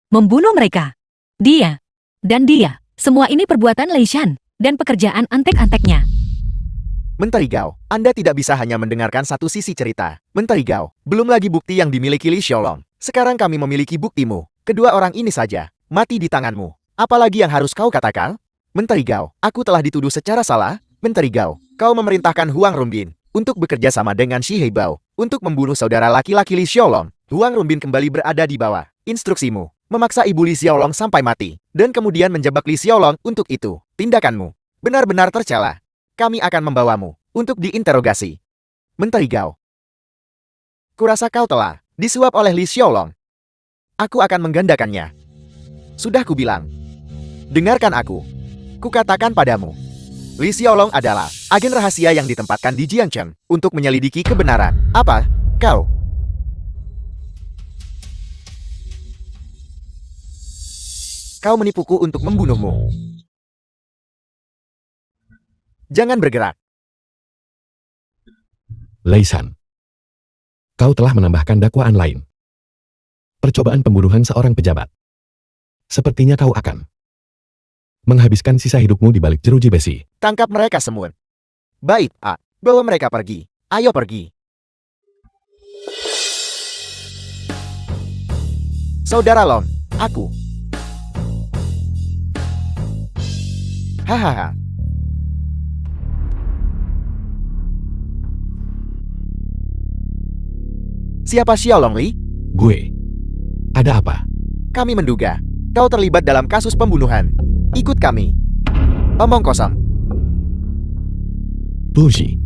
membunuh mereka. Dia dan dia, semua ini perbuatan Lei Shan dan pekerjaan antek-anteknya. Menteri Gao, Anda tidak bisa hanya mendengarkan satu sisi cerita. Menteri Gao, belum lagi bukti yang dimiliki Li Xiaolong. Sekarang kami memiliki buktimu. Kedua orang ini saja, mati di tanganmu. Apalagi yang harus kau katakan? Menteri Gao, aku telah dituduh secara salah. Menteri Gao, kau memerintahkan Huang Rumbin untuk bekerja sama dengan Shi Heibao untuk membunuh saudara laki-laki Li Xiaolong. Huang Rumbin kembali berada di bawah instruksimu, memaksa ibu Li Xiaolong sampai mati, dan kemudian menjebak Li Xiaolong untuk itu. Tindakanmu benar-benar tercela. Kami akan membawamu untuk diinterogasi. Menteri Gao, kurasa kau telah disuap oleh Li Xiaolong. Aku akan menggandakannya. Sudah kubilang. Dengarkan aku. Kukatakan padamu. Li Xiaolong adalah agen rahasia yang ditempatkan di Jiangchen untuk menyelidiki kebenaran. Apa? Kau? Kau menipuku untuk membunuhmu. Jangan bergerak. Lei Shan, kau telah menambahkan dakwaan lain. Percobaan pembunuhan seorang pejabat. Sepertinya kau akan menghabiskan sisa hidupmu di balik jeruji besi. Tangkap mereka semua. Baik, bawa mereka pergi. Ayo pergi. Saudara Long, aku. Hahaha. Siapa Xiaolong Li? Gue. Ada apa? Kami menduga kau terlibat dalam kasus pembunuhan. Ikut kami. Omong kosong. Tuji.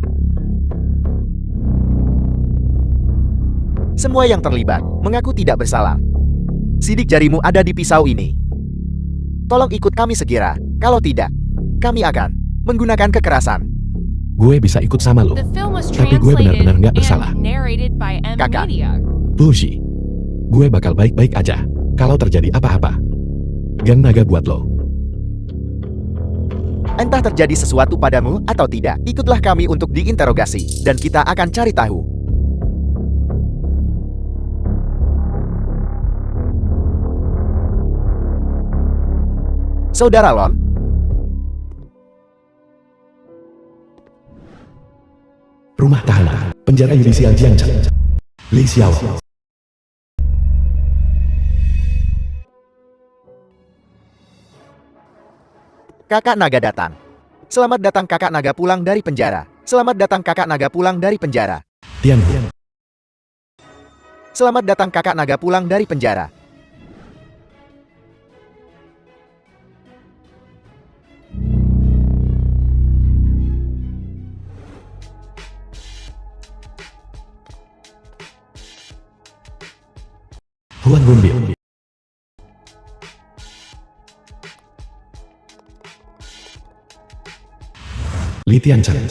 Semua yang terlibat mengaku tidak bersalah. Sidik jarimu ada di pisau ini. Tolong ikut kami segera. Kalau tidak, kami akan menggunakan kekerasan. Gue bisa ikut sama lo. The film was Tapi gue translated benar-benar nggak bersalah. and narrated by M Kakak. Media. Tuji. Gue bakal baik-baik aja. Kalau terjadi apa-apa, gang naga buat lo. Entah terjadi sesuatu padamu atau tidak, ikutlah kami untuk diinterogasi, dan kita akan cari tahu. Saudara Lon, Rumah tahanan, penjara yudisial Jiangchen. Li Xiaolong. Kakak Naga datang. Selamat datang Kakak Naga pulang dari penjara. Selamat datang Kakak Naga pulang dari penjara. Tianhu. Selamat datang Kakak Naga pulang dari penjara. Huang Rumbin. Li Tianchen.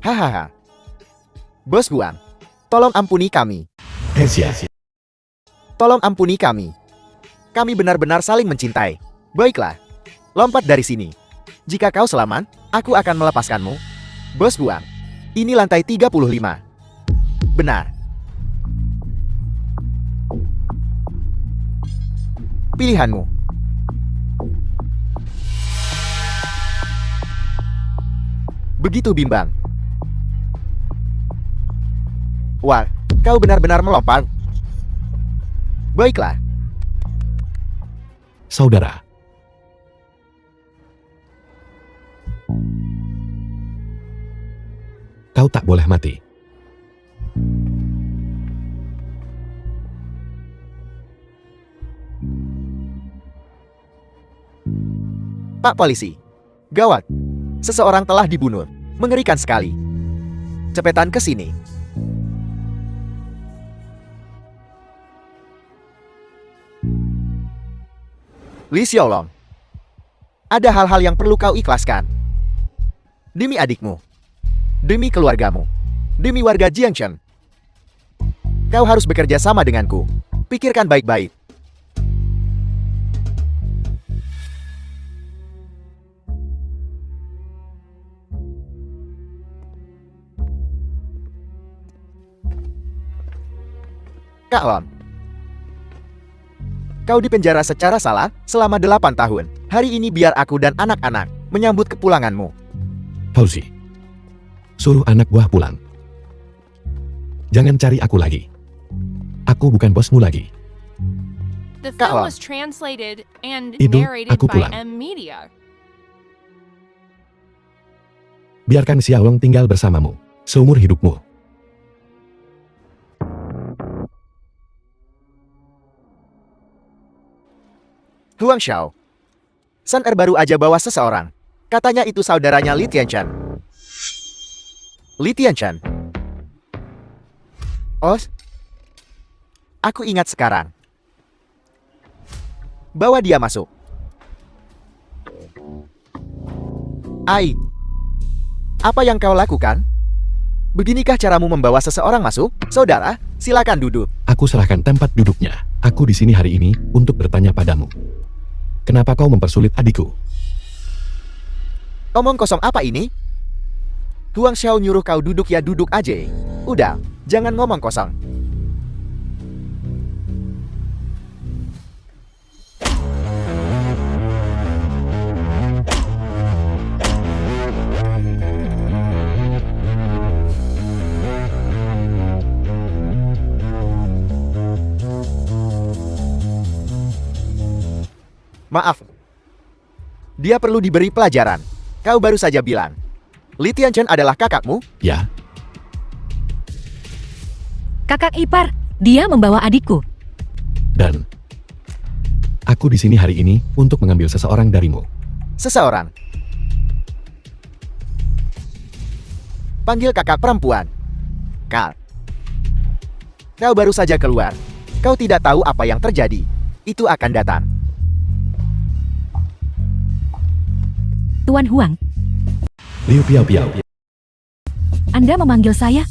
Hahaha. Bos Huang, tolong ampuni kami. Asia. Tolong ampuni kami. Kami benar-benar saling mencintai. Baiklah, lompat dari sini. Jika kau selamat, aku akan melepaskanmu. Bos Huang, ini lantai 35. Benar. Pilihanmu. Begitu bimbang. Wah, kau benar-benar melompat. Baiklah. Saudara. Kau tak boleh mati. Pak polisi. Gawat. Seseorang telah dibunuh. Mengerikan sekali. Cepetan ke sini. Li Xiaolong. Ada hal-hal yang perlu kau ikhlaskan. Demi adikmu. Demi keluargamu. Demi warga Jiangchen. Kau harus bekerja sama denganku. Pikirkan baik-baik. Kak Lon. Kau dipenjara secara salah selama 8 tahun. Hari ini biar aku dan anak-anak menyambut kepulanganmu. Fauzi. Suruh anak buah pulang. Jangan cari aku lagi. Aku bukan bosmu lagi. The Kak film Lon. was translated and Itu, narrated aku by pulang. M Media. Biarkan Xiaolong tinggal bersamamu seumur hidupmu. Huang Xiao. Sun Er baru aja bawa seseorang. Katanya itu saudaranya Li Tianchan. Li Tianchan. Oh, aku ingat sekarang. Bawa dia masuk. Ai, apa yang kau lakukan? Beginikah caramu membawa seseorang masuk? Saudara, silakan duduk. Aku serahkan tempat duduknya. Aku di sini hari ini untuk bertanya padamu. Kenapa kau mempersulit adikku? Omong kosong apa ini? Huang Xiao nyuruh kau duduk ya duduk aja. Udah, jangan ngomong kosong. Maaf. Dia perlu diberi pelajaran. Kau baru saja bilang. Li Tianchen adalah kakakmu? Ya, Kakak ipar, dia membawa adikku. dan aku di sini hari ini untuk mengambil seseorang darimu. Seseorang. Panggil kakak perempuan. Kal. Kau baru saja keluar. Kau tidak tahu apa yang terjadi. Itu akan datang. Tuan Huang, Liu Piao Piao. Anda memanggil saya?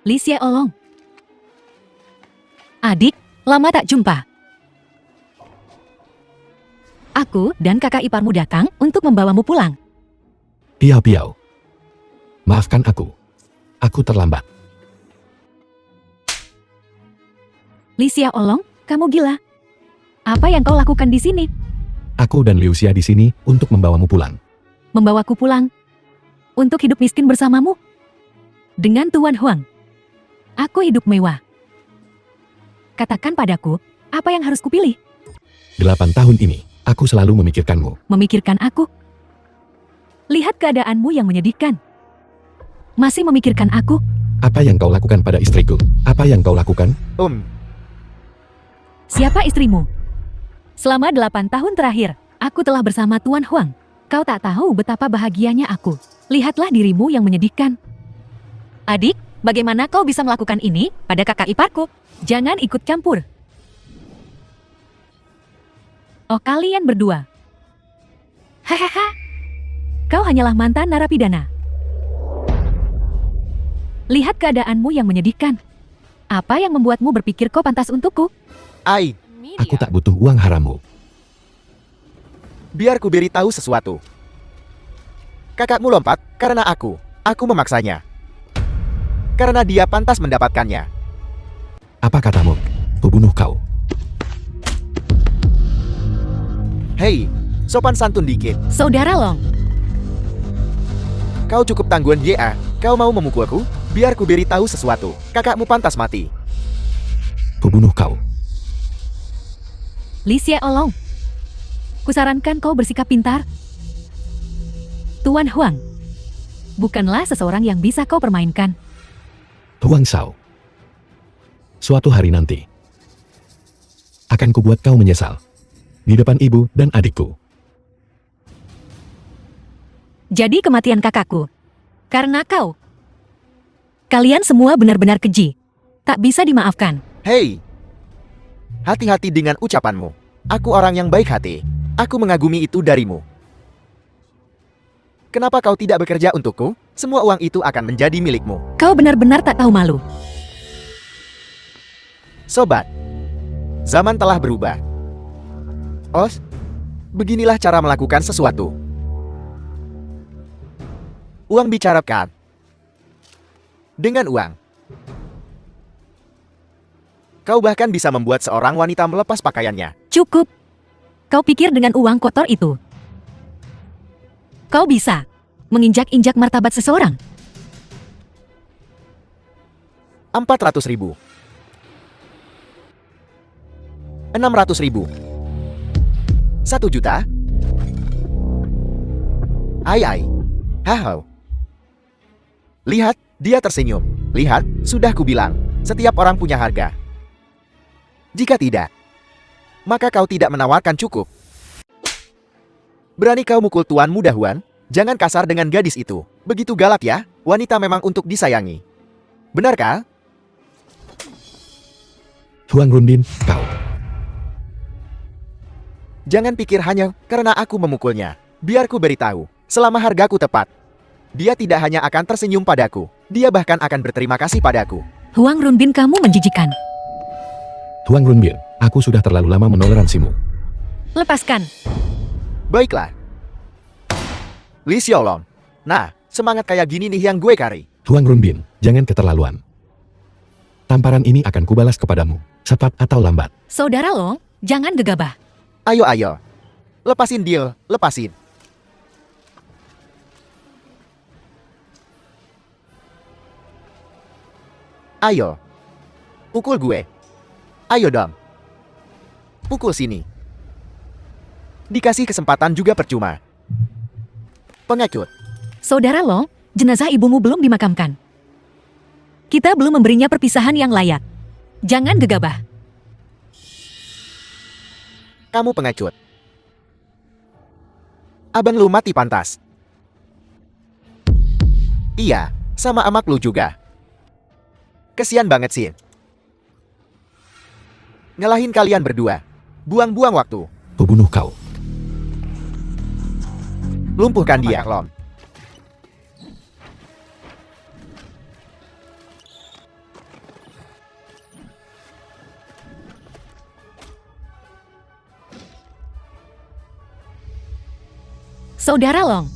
Li Xiaolong. Adik, lama tak jumpa. Aku dan kakak iparmu datang untuk membawamu pulang. Piao Piao. Maafkan aku. Aku terlambat. Li Xiaolong, kamu gila. Apa yang kau lakukan di sini? Aku dan Liu Xia di sini untuk membawamu pulang. Membawaku pulang? Untuk hidup miskin bersamamu? Dengan Tuan Huang. Aku hidup mewah. Katakan padaku, apa yang harus kupilih? 8 tahun ini, aku selalu memikirkanmu. Memikirkan aku? Lihat keadaanmu yang menyedihkan. Masih memikirkan aku? Apa yang kau lakukan pada istriku? Apa yang kau lakukan? Siapa istrimu? Selama 8 tahun terakhir, aku telah bersama Tuan Huang. Kau tak tahu betapa bahagianya aku. Lihatlah dirimu yang menyedihkan. Adik, bagaimana kau bisa melakukan ini pada kakak iparku? Jangan ikut campur. Oh, kalian berdua. Hahaha. Kau hanyalah mantan narapidana. Lihat keadaanmu yang menyedihkan. Apa yang membuatmu berpikir kau pantas untukku? Ai, Media. Aku tak butuh uang harammu. biar ku beritahu sesuatu. Kakakmu lompat karena aku. Aku memaksanya. karena dia pantas mendapatkannya. Apa katamu? Kubunuh kau. Hei, sopan santun dikit. Saudara Long, Kau cukup tangguhan ya. Kau mau memukulku? Biar ku beritahu sesuatu. Kakakmu pantas mati. Kubunuh kau. Li Xie Olong. Kusarankan kau bersikap pintar. Tuan Huang, bukanlah seseorang yang bisa kau permainkan. Huang Shao. Suatu hari nanti, akan kubuat kau menyesal. Di depan ibu dan adikku. Jadi kematian kakakku. Karena kau. Kalian semua benar-benar keji. Tak bisa dimaafkan. Hei, hati-hati dengan ucapanmu. Aku orang yang baik hati. Aku mengagumi itu darimu. Kenapa kau tidak bekerja untukku? Semua uang itu akan menjadi milikmu. Kau benar-benar tak tahu malu. Sobat, zaman telah berubah. Beginilah cara melakukan sesuatu. Uang bicara kan? Dengan uang, kau bahkan bisa membuat seorang wanita melepas pakaiannya. Cukup. Kau pikir dengan uang kotor itu, kau bisa menginjak-injak martabat seseorang? 400.000. 600.000. 1 juta? Ai. Hahau. Lihat, dia tersenyum. Lihat, sudah kubilang, setiap orang punya harga. Jika tidak, maka kau tidak menawarkan cukup. Berani kau mukul Tuan Muda Huan? Jangan kasar dengan gadis itu. Begitu galak ya, wanita memang untuk disayangi. Benarkah? Huang Runbin, kau. Jangan pikir hanya karena aku memukulnya. Biar ku beritahu, selama hargaku tepat, dia tidak hanya akan tersenyum padaku, dia bahkan akan berterima kasih padaku. Huang Runbin, kamu menjijikan. Huang Runbin, aku sudah terlalu lama menoleransimu. Lepaskan. Baiklah. Li Xiaolong. Nah, semangat kayak gini nih yang gue cari. Huang Runbin, jangan keterlaluan. Tamparan ini akan kubalas kepadamu, cepat atau lambat. Saudara Long, jangan gegabah. Ayo. Lepasin deal, lepasin. Ayo. Pukul gue. Ayo dong. Pukul sini. Dikasih kesempatan juga percuma. Pengecut. Saudara Long, jenazah ibumu belum dimakamkan. Kita belum memberinya perpisahan yang layak. Jangan gegabah. Kamu pengecut. Abang lu mati pantas. Iya, sama amak lu juga. Kesian banget sih. Ngelahin kalian berdua. Buang-buang waktu. Kubunuh kau. Lumpuhkan dia, Lom. Saudara Long,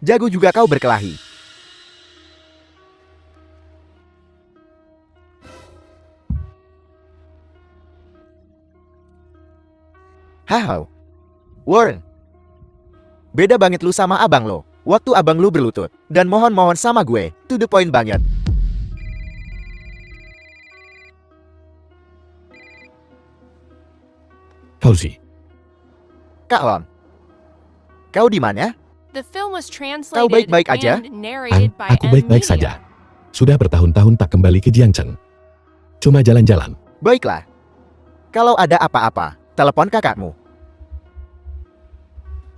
Jago juga kau berkelahi. Hahau. Warren. Beda banget lu sama abang lo. Waktu abang lu berlutut. Dan mohon-mohon sama gue. To the point banget. Fauzi, Kak Lon. Kau di mana? The film was translated baik-baik aja? and narrated by aku baik-baik M. Media. saja. Sudah bertahun-tahun tak kembali ke Jiangchen. Cuma jalan-jalan. Baiklah. Kalau ada apa-apa, telepon kakakmu.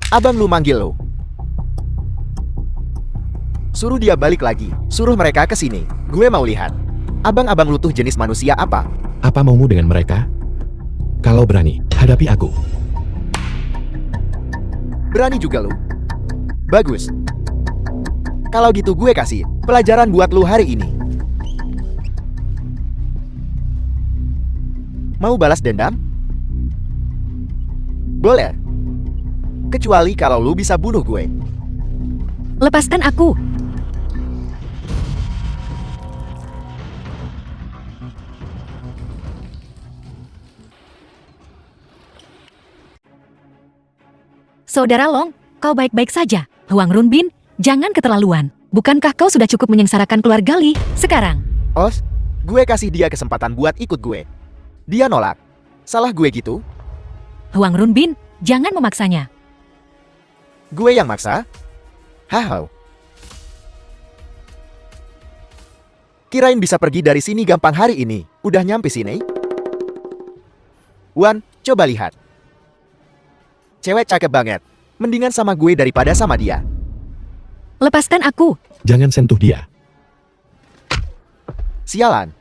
Abang lu manggil lu. Suruh dia balik lagi. Suruh mereka ke sini. Gue mau lihat. Abang-abang lu tuh jenis manusia apa? Apa maumu dengan mereka? Kalau berani, hadapi aku. Berani juga lu. Bagus. Kalau gitu gue kasih pelajaran buat lu hari ini. Mau balas dendam? Boleh. Kecuali kalau lu bisa bunuh gue. Lepaskan aku. Saudara Long, kau baik-baik saja. Huang Runbin, jangan keterlaluan. Bukankah kau sudah cukup menyengsarakan keluarga Li sekarang? Os, gue kasih dia kesempatan buat ikut gue. Dia nolak. Salah gue gitu? Huang Runbin, jangan memaksanya. Gue yang maksa? Hahau. Kirain bisa pergi dari sini gampang hari ini. Udah nyampe sini? Wan, coba lihat. Cewek cakep banget. Mendingan sama gue daripada sama dia. Lepaskan aku. Jangan sentuh dia. Sialan.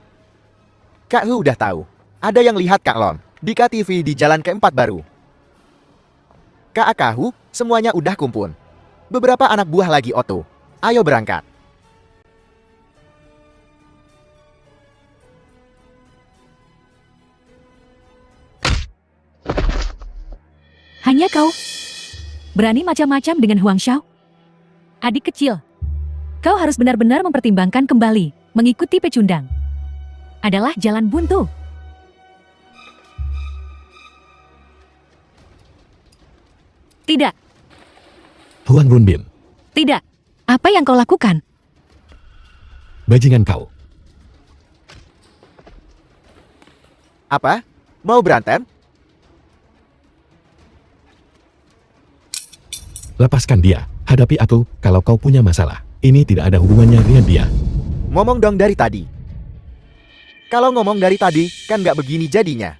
Kak Hu udah tahu. Ada yang lihat Kak Lon di KTV di jalan keempat baru. Kak Akahu, semuanya udah kumpul. Beberapa anak buah lagi Otto. Ayo berangkat. Hanya kau. Berani macam-macam dengan Huang Xiao? Adik kecil. Kau harus benar-benar mempertimbangkan kembali. Mengikuti pecundang adalah jalan buntu. Tidak, Huang Runbin, tidak. Apa yang kau lakukan? bajingan kau. Apa? Mau berantem? Lepaskan dia. Hadapi aku kalau kau punya masalah. Ini tidak ada hubungannya dengan dia. Ngomong dong dari tadi. Kalau ngomong dari tadi, kan nggak begini jadinya.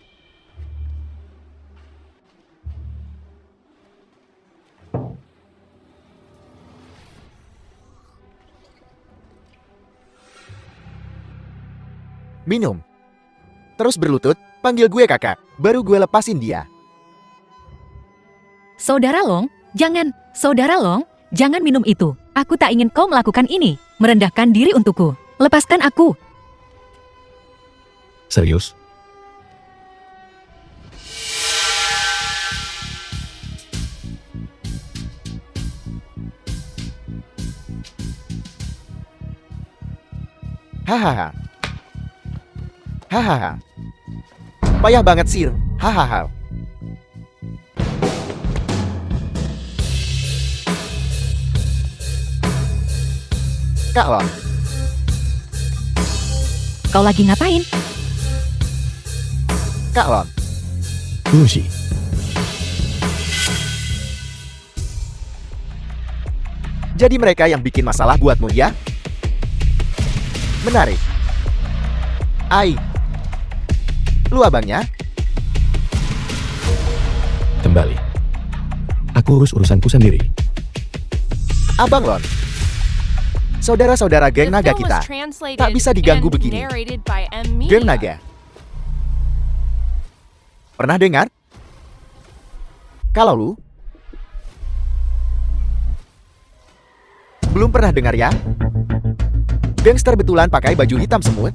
Minum. Terus berlutut, panggil gue kakak, baru gue lepasin dia. Saudara Long, jangan. Saudara Long, jangan minum itu. Aku tak ingin kau melakukan ini. Merendahkan diri untukku. Lepaskan aku. Serius? Hahaha. Hahaha. Payah banget sir. Hahaha. Kak Lon, Kau lagi ngapain? Kak Lon. Lucy, Jadi mereka yang bikin masalah buatmu ya? Menarik. Ai. Lu abangnya? kembali. Aku urus urusanku sendiri. Abang Lon. Saudara-saudara geng The naga film kita. was translated Tak bisa diganggu and begini. narrated by M. Mina. Geng naga. Pernah dengar? Kalau lu belum pernah dengar ya? Gangster betulan pakai baju hitam semut.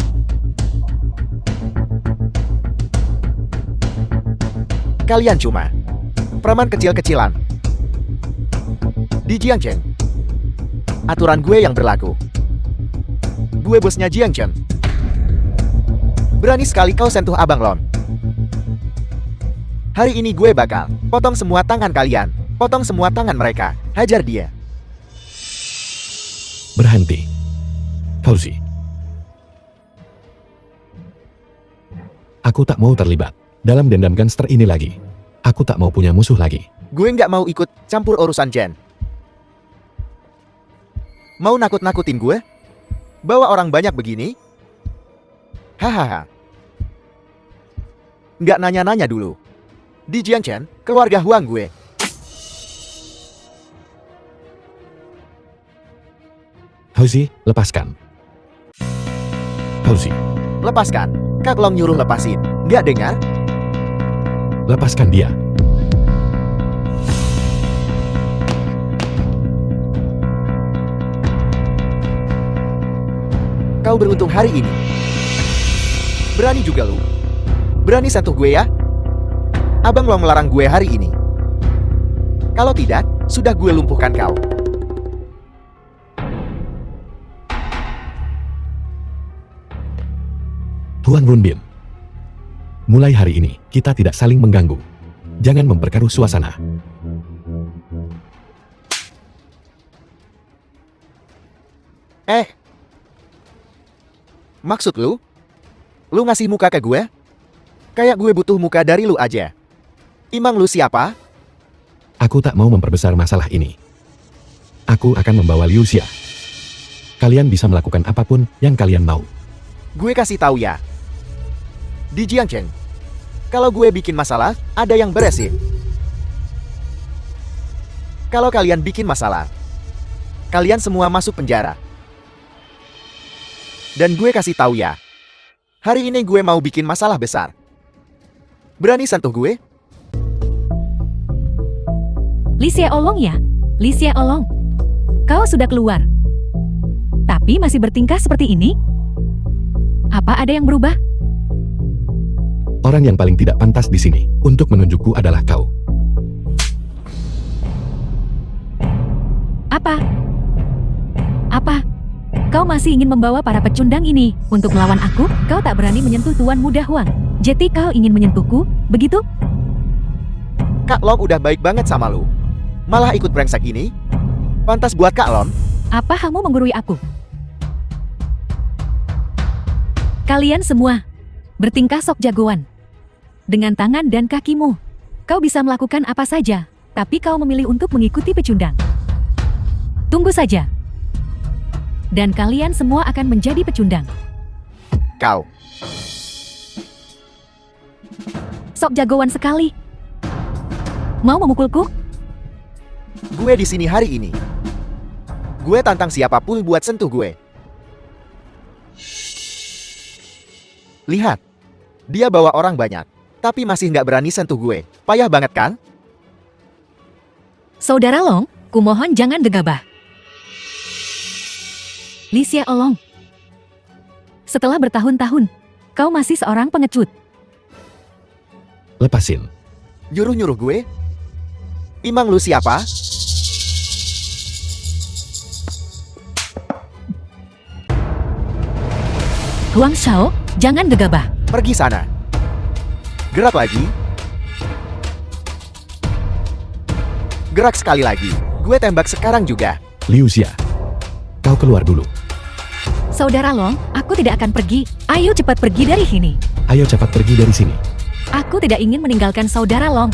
Kalian cuma preman kecil-kecilan. Di Jiangchen, aturan gue yang berlaku. Gue bosnya Jiangchen. Berani sekali kau sentuh Abang Lon. Hari ini gue bakal potong semua tangan kalian. Potong semua tangan mereka. Hajar dia. Berhenti. Fauzi. Aku tak mau terlibat dalam dendam gangster ini lagi. Aku tak mau punya musuh lagi. Gue nggak mau ikut campur urusan Jen. Mau nakut-nakutin gue? Bawa orang banyak begini? Hahaha. Nggak nanya-nanya dulu. Di Jiangchen, keluarga Huang gue. Fauzi, lepaskan. Fauzi, Lepaskan. Kak Long nyuruh lepasin. Nggak dengar? lepaskan dia. Kau beruntung hari ini. Berani juga lu. Berani sentuh gue ya? Abang Long melarang gue hari ini. Kalau tidak, sudah gue lumpuhkan kau. Huang Runbin. Mulai hari ini, kita tidak saling mengganggu. Jangan memperkeruh suasana. Maksud lu? Lu ngasih muka ke gue? Kayak gue butuh muka dari lu aja. Emang lu siapa? Aku tak mau memperbesar masalah ini. Aku akan membawa Liu Xia. Kalian bisa melakukan apapun yang kalian mau. Gue kasih tahu ya. Di Jiangcheng, kalau gue bikin masalah, ada yang beresin. Kalau kalian bikin masalah, kalian semua masuk penjara. Dan gue kasih tahu ya, hari ini gue mau bikin masalah besar. Berani sentuh gue? Li Xiaolong ya? Li Xiaolong. Kau sudah keluar. Tapi masih bertingkah seperti ini? Apa ada yang berubah? Orang yang paling tidak pantas di sini untuk menunjukku adalah kau. Apa? Apa? Kau masih ingin membawa para pecundang ini untuk melawan aku? Kau tak berani menyentuh Tuan Muda Huang. Jadi kau ingin menyentuhku, begitu? Kak Long udah baik banget sama lu. Malah ikut brengsek ini? Pantas buat Kak Long. Apa kamu menggurui aku? Kalian semua bertingkah sok jagoan. Dengan tangan dan kakimu, kau bisa melakukan apa saja, tapi kau memilih untuk mengikuti pecundang. Tunggu saja. Dan kalian semua akan menjadi pecundang. Kau. Sok jagoan sekali. Mau memukulku? Gue di sini hari ini. Gue tantang siapapun buat sentuh gue. Lihat. Dia bawa orang banyak. Tapi masih nggak berani sentuh gue. Payah banget kan? Saudara Long, kumohon jangan gegabah. Li Xiaolong. Setelah bertahun-tahun, kau masih seorang pengecut. Lepasin. Nyuruh-nyuruh gue? Emang lu siapa? Huang Shao, jangan gegabah. Pergi sana. Gerak lagi. Gerak sekali lagi. Gue tembak sekarang juga. Liu Xia. Kau keluar dulu. Saudara Long, aku tidak akan pergi. Ayo cepat pergi dari sini. Ayo cepat pergi dari sini. Aku tidak ingin meninggalkan saudara Long.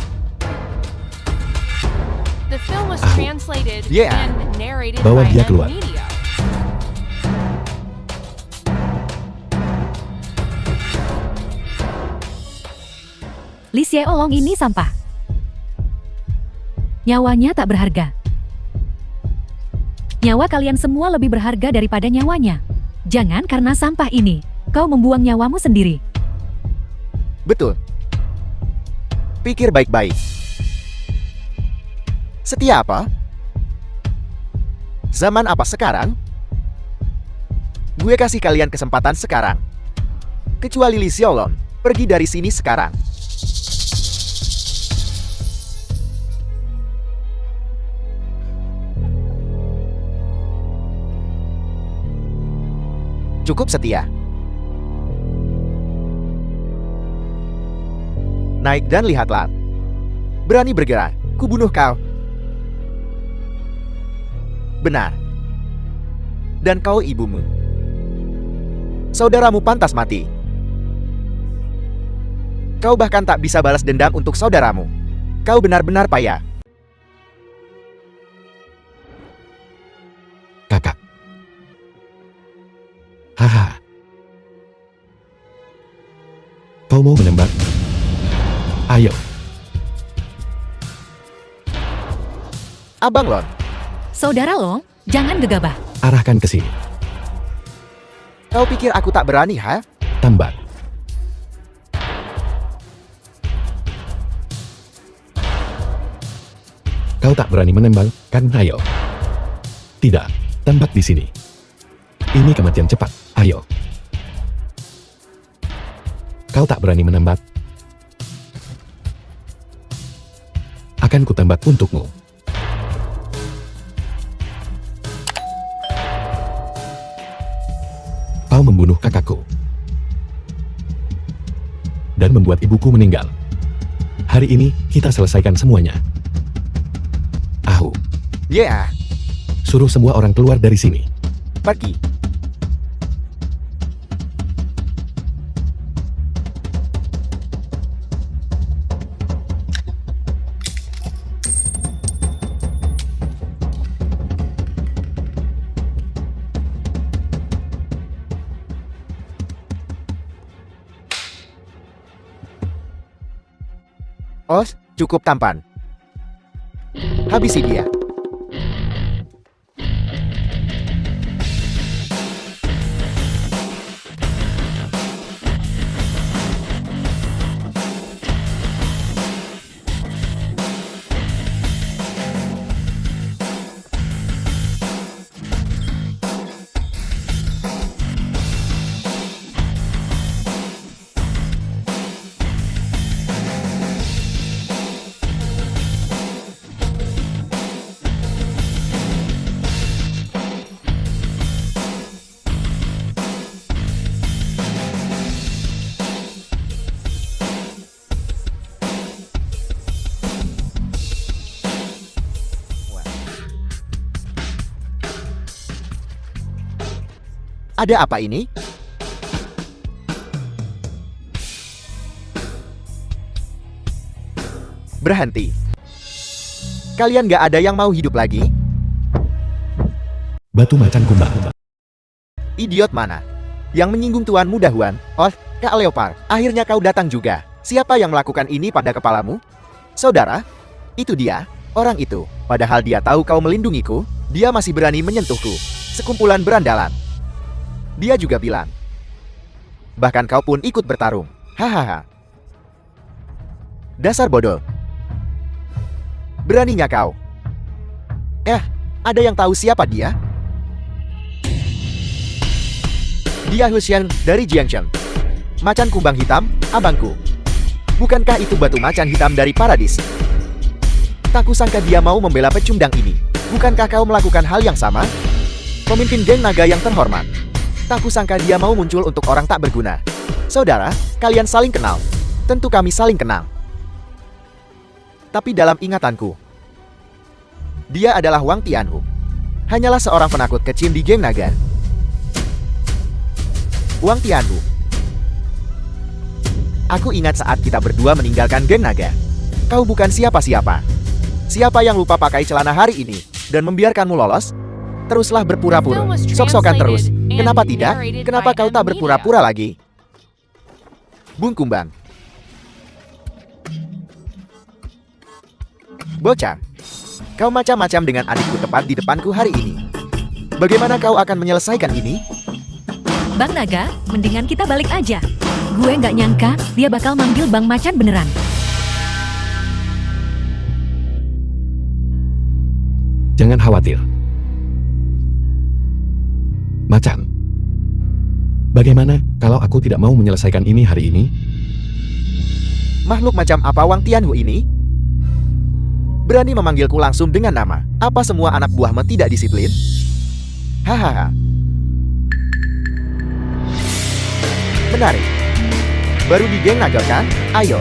The film was Au. translated Yeah. and narrated Bawa by dia keluar. Media. Li Xiaolong ini sampah. Nyawanya tak berharga. Nyawa kalian semua lebih berharga daripada nyawanya. Jangan karena sampah ini, kau membuang nyawamu sendiri. Betul. Pikir baik-baik. Setia apa? Zaman apa sekarang? Gue kasih kalian kesempatan sekarang. Kecuali Li Xiaolong, pergi dari sini sekarang. Cukup setia. Naik dan lihatlah. Berani bergerak, kubunuh kau. Benar. Dan kau ibumu. Saudaramu pantas mati. Kau bahkan tak bisa balas dendam untuk saudaramu. Kau benar-benar payah. Kakak. Haha. Kau mau menembak? Ayo. Abang Lon, Saudara Long, jangan gegabah. Arahkan ke sini. kau pikir aku tak berani, ha? Tambak. Kau tak berani menembak, kan? Ayo. Tidak, tembak di sini. Ini kematian cepat. Ayo. Kau tak berani menembak. Akan kutembak untukmu. membunuh kakakku. Dan membuat ibuku meninggal. Hari ini, kita selesaikan semuanya. Ahu, Ya, suruh semua orang keluar dari sini. pergi. Os, cukup tampan. Habisi dia. Ada apa ini? Berhenti. Kalian gak ada yang mau hidup lagi? Batu macan kumbang. Idiot mana? Yang menyinggung Tuan Muda Huan? Oh, Kak Leopard, akhirnya kau datang juga. Siapa yang melakukan ini pada kepalamu? Saudara? Itu dia, orang itu. Padahal dia tahu kau melindungiku, dia masih berani menyentuhku. Sekumpulan berandalan. Dia juga bilang. Bahkan kau pun ikut bertarung. Hahaha. Dasar bodoh. Beraninya kau. Ada yang tahu siapa dia? Dia Huxian dari Jiangsheng. Macan kumbang hitam, abangku. Bukankah itu batu macan hitam dari Paradis? Tak kusangka dia mau membela pecundang ini. Bukankah kau melakukan hal yang sama? Pemimpin geng naga yang terhormat. Tak kusangka dia mau muncul untuk orang tak berguna. Saudara, kalian saling kenal. Tentu kami saling kenal. Tapi dalam ingatanku, dia adalah Wang Tianhu. Hanyalah seorang penakut kecil di geng naga. Wang Tianhu. Aku ingat saat kita berdua meninggalkan geng naga. Kau bukan siapa-siapa. Siapa yang lupa pakai celana hari ini dan membiarkanmu lolos? Teruslah berpura-pura. Sok-sokan terus. Kenapa tidak? Kenapa kau tak berpura-pura lagi? Bung Kumbang. Bocah. Kau macam-macam dengan adikku tepat di depanku hari ini. Bagaimana kau akan menyelesaikan ini? Bang Naga, mendingan kita balik aja. Gue nggak nyangka dia bakal manggil Bang Macan beneran. Jangan khawatir. Macan. Bagaimana kalau aku tidak mau menyelesaikan ini hari ini? Makhluk macam apa Wang Tianhu ini? Berani memanggilku langsung dengan nama. Apa semua anak buahmu tidak disiplin? Hahaha. Menarik. Baru di geng naga kan? Ayo.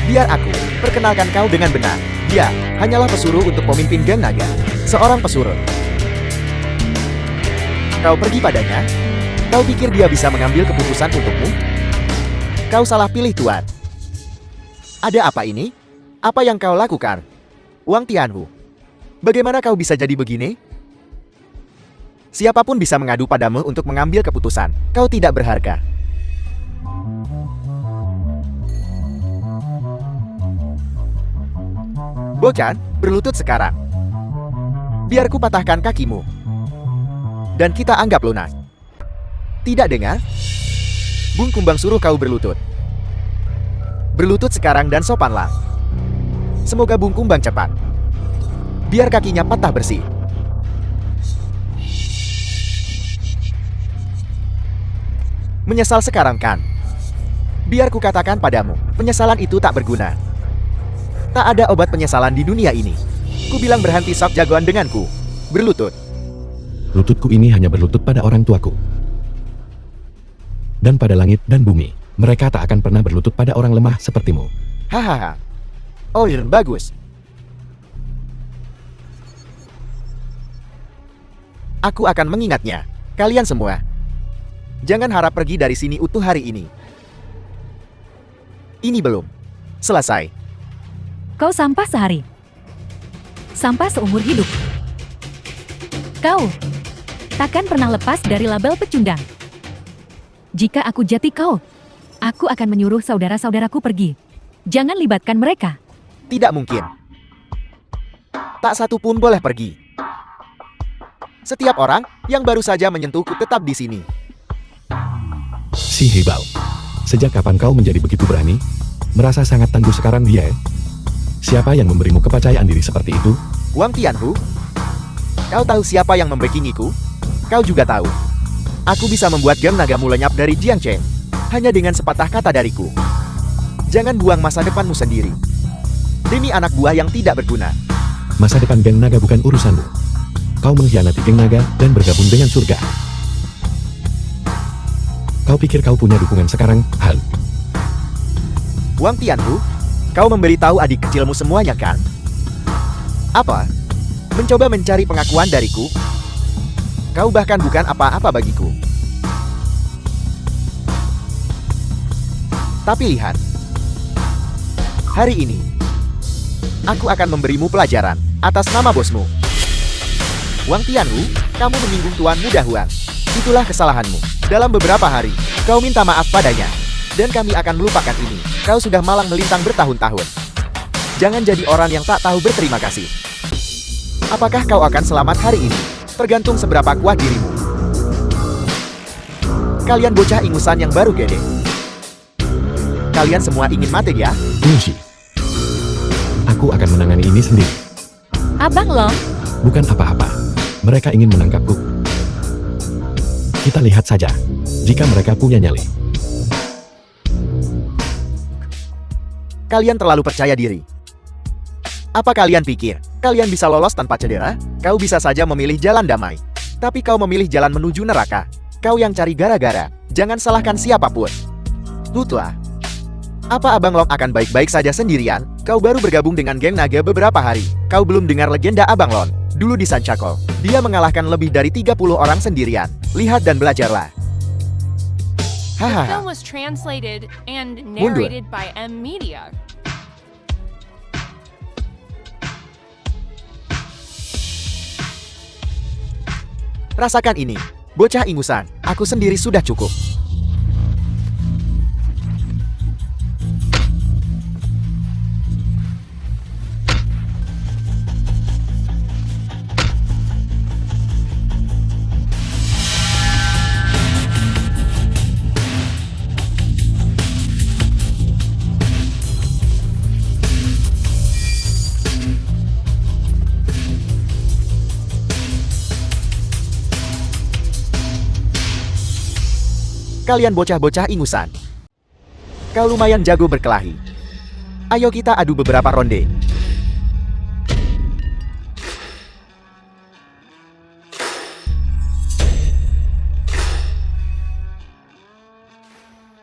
Biar aku perkenalkan kau dengan benar. Dia hanyalah pesuruh untuk pemimpin geng naga. Seorang pesuruh. Kau pergi padanya? Kau pikir dia bisa mengambil keputusan untukmu? Kau salah pilih, Tuan. Ada apa ini? Apa yang kau lakukan? Wang Tianhu. Bagaimana kau bisa jadi begini? Siapapun bisa mengadu padamu untuk mengambil keputusan. Kau tidak berharga. Bocah, berlutut sekarang. Biar ku patahkan kakimu. Dan kita anggap lunas. Tidak dengar? Bung Kumbang suruh kau berlutut. Berlutut sekarang dan sopanlah. Semoga Bung Kumbang cepat. Biar kakinya patah bersih. Menyesal sekarang kan? Biar ku katakan padamu, penyesalan itu tak berguna. Tak ada obat penyesalan di dunia ini. Ku bilang berhenti sok jagoan denganku. Berlutut. Lututku ini hanya berlutut pada orang tuaku. Dan pada langit dan bumi, mereka tak akan pernah berlutut pada orang lemah sepertimu. Hahaha. Oh, bagus. Aku akan mengingatnya. Kalian semua. Jangan harap pergi dari sini utuh hari ini. Ini belum selesai. Kau sampah sehari. Sampah seumur hidup. Kau takkan pernah lepas dari label pecundang. Jika aku jati kau, aku akan menyuruh saudara-saudaraku pergi. Jangan libatkan mereka. Tidak mungkin. Tak satu pun boleh pergi. Setiap orang yang baru saja menyentuhku tetap di sini. Si Hebal, sejak kapan kau menjadi begitu berani? Merasa sangat tangguh sekarang dia? Siapa yang memberimu kepercayaan diri seperti itu? Wang Tianhu, kau tahu siapa yang membackingiku? Kau juga tahu. Aku bisa membuat gem nagamu lenyap dari Jiangcheng hanya dengan sepatah kata dariku. Jangan buang masa depanmu sendiri demi anak buah yang tidak berguna. Masa depan geng naga bukan urusanmu. Kau mengkhianati geng naga dan bergabung dengan surga. Kau pikir kau punya dukungan sekarang, Hal? Wang Tianhu, kau memberitahu adik kecilmu semuanya kan? Apa? Mencoba mencari pengakuan dariku? Kau bahkan bukan apa-apa bagiku. Tapi lihat. Hari ini, aku akan memberimu pelajaran atas nama bosmu. Wang Tianhu, kamu menyinggung Tuan Muda Huang. Itulah kesalahanmu. Dalam beberapa hari, kau minta maaf padanya. Dan kami akan melupakan ini. Kau sudah malang melintang bertahun-tahun. Jangan jadi orang yang tak tahu berterima kasih. Apakah kau akan selamat hari ini? Tergantung seberapa kuat dirimu. Kalian bocah ingusan yang baru gede. Kalian semua ingin mati ya? Lucy, aku akan menangani ini sendiri. Abang Long, Bukan apa-apa. Mereka ingin menangkapku. Kita lihat saja. Jika mereka punya nyali. Kalian terlalu percaya diri. Apa kalian pikir kalian bisa lolos tanpa cedera? Kau bisa saja memilih jalan damai. Tapi kau memilih jalan menuju neraka. Kau yang cari gara-gara. Jangan salahkan siapapun. Tutlah. Apa Abang Long akan baik-baik saja sendirian? Kau baru bergabung dengan geng naga beberapa hari. Kau belum dengar legenda Abang Long. Dulu di Sanchakol, dia mengalahkan lebih dari 30 orang sendirian. Lihat dan belajarlah. The film Hahaha. was translated and narrated by M Media. Rasakan ini. Bocah ingusan, aku sendiri sudah cukup. Kalian bocah-bocah ingusan. Kau lumayan jago berkelahi. Ayo kita adu beberapa ronde.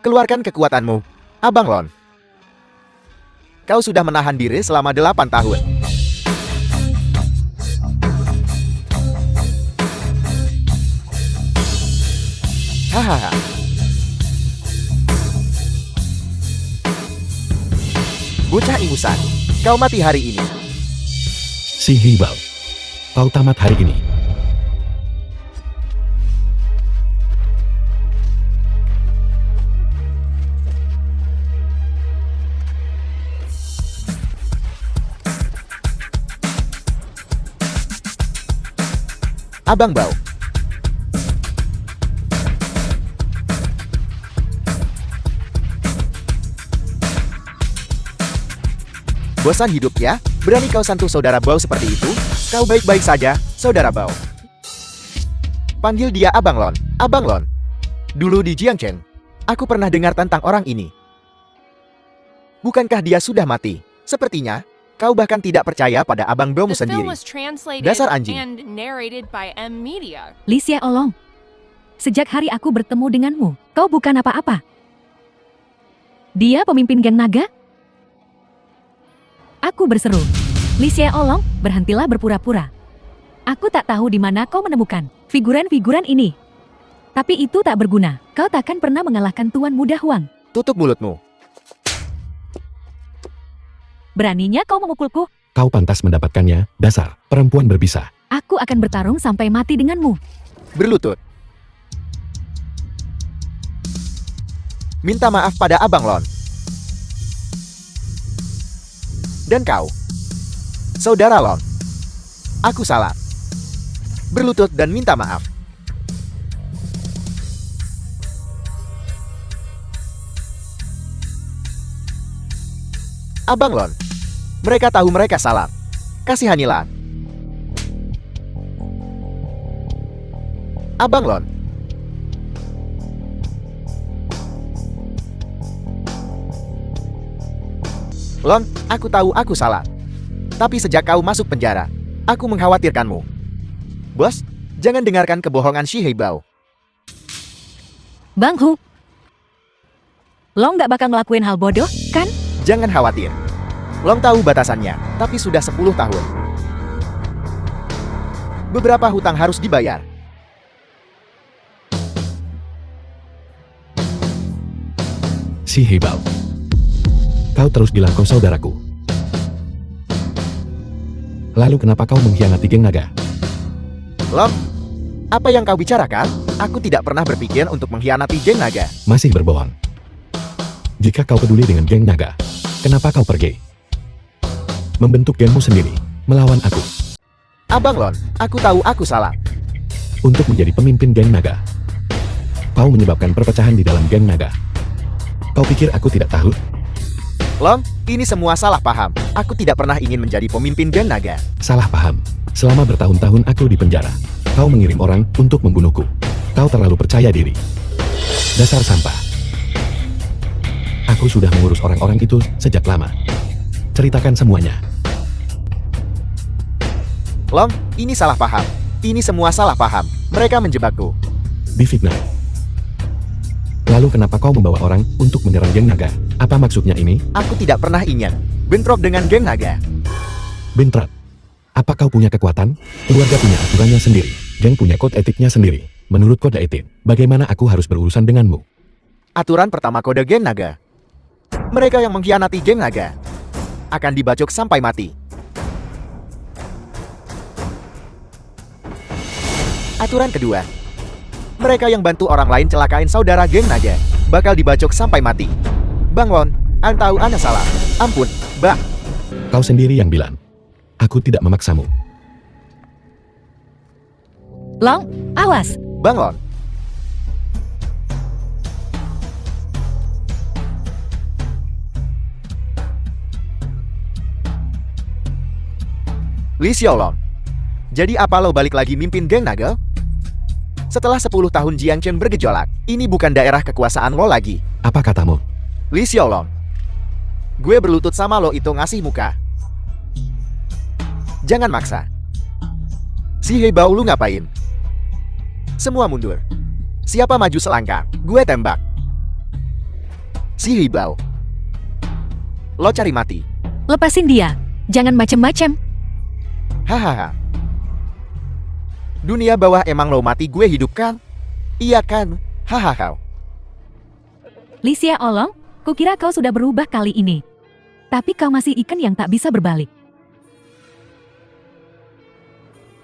Keluarkan kekuatanmu, Abang Lon. Kau sudah menahan diri selama 8 tahun. Hahaha. Bocah ingusan, kau mati hari ini. Si Hebal, kau tamat hari ini. Abang Bau. Bosan hidup ya? Berani kau sentuh saudara Bau seperti itu? Kau baik-baik saja, saudara Bau. Panggil dia Abang Lon. Abang Lon. Dulu di Jiangcheng, aku pernah dengar tentang orang ini. Bukankah dia sudah mati? Sepertinya, kau bahkan tidak percaya pada Abang Baumu The film sendiri. was translated Dasar anjing. and narrated by M Media. Licia Olong. Sejak hari aku bertemu denganmu, Kau bukan apa-apa. Dia pemimpin geng naga? Aku berseru. Li Xiaolong, berhentilah berpura-pura. Aku tak tahu di mana kau menemukan figuran-figuran ini. Tapi itu tak berguna. Kau takkan pernah mengalahkan Tuan Muda Huang. Tutup mulutmu. Beraninya kau memukulku? Kau pantas mendapatkannya, dasar perempuan berbisa. Aku akan bertarung sampai mati denganmu. Berlutut. Minta maaf pada Abang Lon. Dan kau, Saudara Lon. Aku salah. Berlutut dan minta maaf. Abang Lon. Mereka tahu mereka salah. Kasihanilah. Abang Lon. Lon, aku tahu aku salah. Tapi sejak kau masuk penjara, aku mengkhawatirkanmu. Bos, jangan dengarkan kebohongan Shi Heibao. Bang Hu. Long gak bakal ngelakuin hal bodoh, kan? Jangan khawatir. Long tahu batasannya, tapi sudah 10 tahun. Beberapa hutang harus dibayar. Si Heibao. Kau terus bilang kau saudaraku. Lalu kenapa kau mengkhianati geng naga? Long, apa yang kau bicarakan? Aku tidak pernah berpikir untuk mengkhianati geng naga. Masih berbohong. Jika kau peduli dengan geng naga, kenapa kau pergi? Membentuk gengmu sendiri, melawan aku. Abang Lon, aku tahu aku salah. Untuk menjadi pemimpin geng naga. Kau menyebabkan perpecahan di dalam geng naga. Kau pikir aku tidak tahu? Long, ini semua salah paham. Aku tidak pernah ingin menjadi pemimpin geng naga. Salah paham. Selama bertahun-tahun aku di penjara. Kau mengirim orang untuk membunuhku. Kau terlalu percaya diri. Dasar sampah. Aku sudah mengurus orang-orang itu sejak lama. Ceritakan semuanya. Long, ini salah paham. Ini semua salah paham. Mereka menjebakku. Difitnah. Lalu kenapa kau membawa orang untuk menyerang geng naga? Apa maksudnya ini? Aku tidak pernah ingin bentrok dengan geng naga. Bentrok. Apa kau punya kekuatan? Keluarga punya aturannya sendiri. Geng punya kode etiknya sendiri. Menurut kode etik, bagaimana aku harus berurusan denganmu? Aturan pertama kode geng naga. Mereka yang mengkhianati geng naga akan dibacok sampai mati. Aturan kedua. Mereka yang bantu orang lain celakain saudara geng naga bakal dibacok sampai mati. Bang Lon, An tahu Ana salah. Ampun, Bang. Kau sendiri yang bilang. Aku tidak memaksamu. Long, awas. Bang Lon. Li Xiaolong. Jadi apa lo balik lagi mimpin geng naga? Setelah 10 tahun Jiangchen bergejolak, ini bukan daerah kekuasaan lo lagi. Apa katamu? Li Xiaolong. Gue berlutut sama lo itu ngasih muka. Jangan maksa. Si Heibao lu ngapain? Semua mundur. Siapa maju selangkah, gue tembak. Si Heibao. Lo cari mati. Lepasin dia. Jangan macem-macem. Hahaha. Dunia bawah emang lo mati gue hidup kan? Iya kan? Hahaha. Li Xiaolong, kukira kau sudah berubah kali ini. Tapi kau masih ikan yang tak bisa berbalik.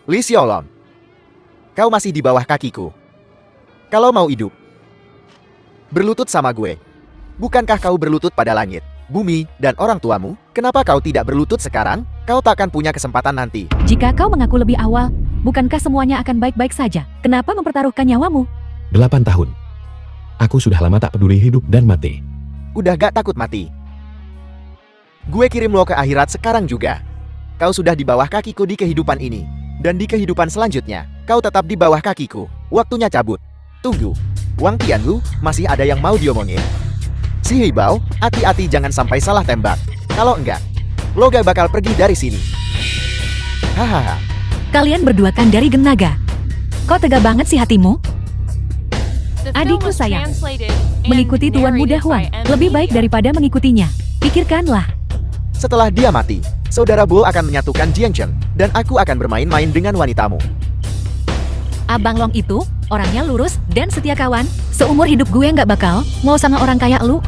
Li Xiaolong. Kau masih di bawah kakiku. Kalau mau hidup, berlutut sama gue. Bukankah kau berlutut pada langit, bumi, dan orang tuamu? Kenapa kau tidak berlutut sekarang? Kau takkan punya kesempatan nanti. Jika kau mengaku lebih awal, bukankah semuanya akan baik-baik saja? Kenapa mempertaruhkan nyawamu? 8 tahun. Aku sudah lama tak peduli hidup dan mati. Udah gak takut mati. Gue kirim lo ke akhirat sekarang juga. Kau sudah di bawah kakiku di kehidupan ini. Dan di kehidupan selanjutnya, kau tetap di bawah kakiku. Waktunya cabut. Tunggu. Wang Tianlu, masih ada yang mau diomongin. Si Heibao, hati-hati jangan sampai salah tembak. Kalau enggak, lo gak bakal pergi dari sini. Hahaha. Kalian berdua kan dari geng naga. Kau tega banget sih hatimu? The film Adikku was sayang, translated and mengikuti Tuan Muda narrated Huang by M. lebih baik Media. daripada mengikutinya. Pikirkanlah. Setelah dia mati, Saudara Bo akan menyatukan Jiangchen, dan aku akan bermain-main dengan wanitamu. Abang Long itu, orangnya lurus dan setia kawan. Seumur hidup gue nggak bakal mau sama orang kayak lu.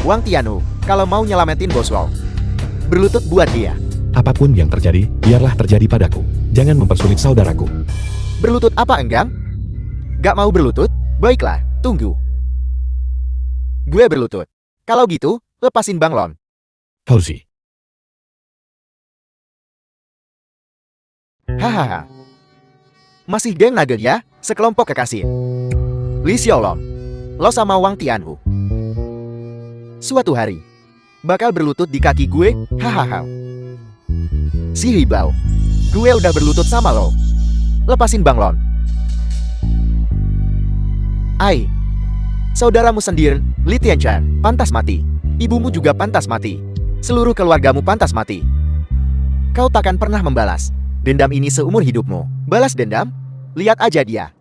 Wang Tianhu, kalau mau nyelamatin Bos Wall, berlutut buat dia. Apapun yang terjadi, biarlah terjadi padaku. Jangan mempersulit saudaraku. Berlutut apa enggang? Gak mau berlutut? Baiklah, tunggu. Gue berlutut. Kalau gitu, lepasin Bang Lon. Houzi. Hahaha. Masih geng naga ya, sekelompok kekasih. Li Xiaolong, lo sama Wang Tianhu. Suatu hari, bakal berlutut di kaki gue, hahaha. Si Hibao, gue udah berlutut sama lo. Lepasin Bang Lon. Ai, saudaramu sendiri, Li Tianchan, pantas mati. Ibumu juga pantas mati. Seluruh keluargamu pantas mati. Kau takkan pernah membalas dendam ini seumur hidupmu. Balas dendam? Lihat aja dia.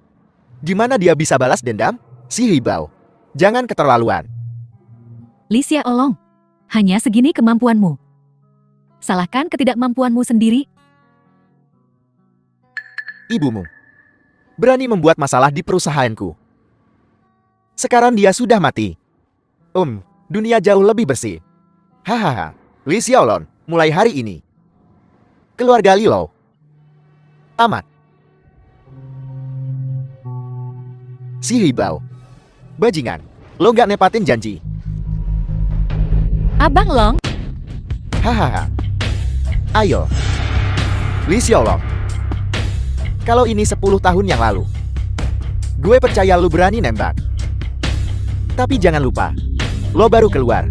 Gimana dia bisa balas dendam? Si Hibao. Jangan keterlaluan. Li Xiaolong, hanya segini kemampuanmu. Salahkan ketidakmampuanmu sendiri. Ibumu berani membuat masalah di perusahaanku. Sekarang dia sudah mati. Dunia jauh lebih bersih. Hahaha. Li Xiaolong, mulai hari ini, keluarga Li Lo tamat. Si Hibao, bajingan, lo gak nepatin janji. Abang Long, Hahaha. Ayo, Li Xiaolong. Kalau ini 10 tahun yang lalu, gue percaya lu berani nembak. Tapi jangan lupa, lo baru keluar.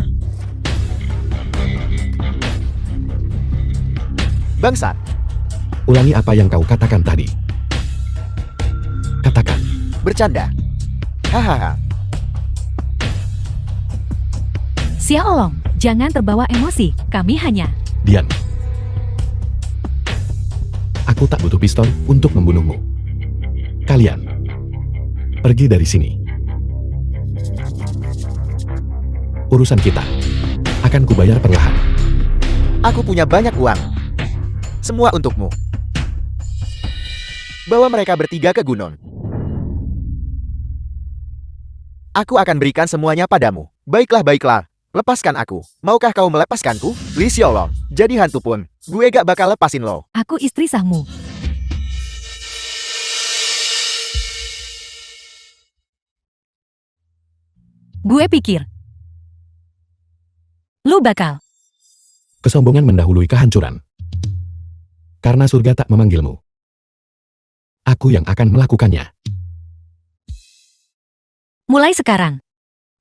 Bangsat. Ulangi apa yang kau katakan tadi. Katakan. Bercanda. Hahaha. Xiaolong, jangan terbawa emosi. Kami hanya... Diam. Aku tak butuh pistol untuk membunuhmu. Kalian pergi dari sini. Urusan kita akan kubayar perlahan. Aku punya banyak uang. Semua untukmu. Bawa mereka bertiga ke gunung. Aku akan berikan semuanya padamu. Baiklah, baiklah. Lepaskan aku. Maukah kau melepaskanku? Li Xiaolong, jadi hantu pun, gue gak bakal lepasin lo. Aku istri sahmu. Gue pikir lu bakal. Kesombongan mendahului kehancuran. Karena surga tak memanggilmu. Aku yang akan melakukannya. Mulai sekarang,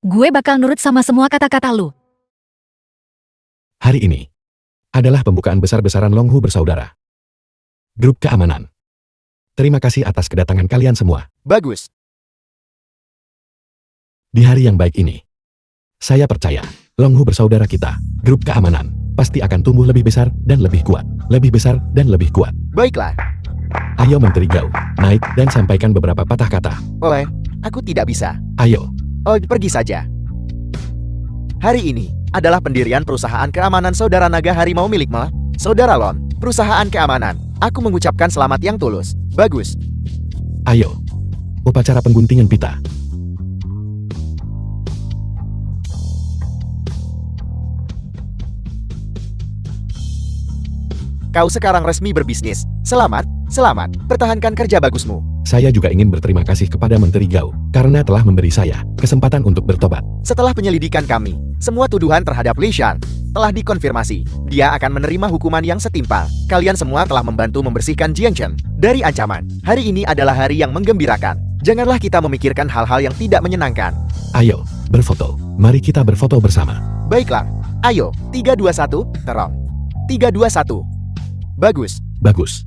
gue bakal nurut sama semua kata-kata lu. Hari ini adalah pembukaan besar-besaran Longhu bersaudara. Grup keamanan. Terima kasih atas kedatangan kalian semua. Bagus. Di hari yang baik ini, saya percaya Longhu bersaudara kita, grup keamanan, pasti akan tumbuh lebih besar dan lebih kuat. Lebih besar dan lebih kuat. Baiklah. Ayo Menteri Gao, naik dan sampaikan beberapa patah kata. Oleh, aku tidak bisa. Ayo. Oh, pergi saja. Hari ini adalah pendirian perusahaan keamanan Saudara Naga Harimau milikmu, Saudara Lon. Perusahaan keamanan. Aku mengucapkan selamat yang tulus. Bagus. Ayo. Upacara pengguntingan pita. Kau sekarang resmi berbisnis. Selamat, selamat. Pertahankan kerja bagusmu. Saya juga ingin berterima kasih kepada Menteri Gao karena telah memberi saya kesempatan untuk bertobat. Setelah penyelidikan kami, semua tuduhan terhadap Li Shan telah dikonfirmasi. Dia akan menerima hukuman yang setimpal. Kalian semua telah membantu membersihkan Jiangchen dari ancaman. Hari ini adalah hari yang menggembirakan. Janganlah kita memikirkan hal-hal yang tidak menyenangkan. Ayo, berfoto. Mari kita berfoto bersama. Baiklah. Ayo, 3, 2, 1, terong. 3, 2, 1. Bagus. Bagus.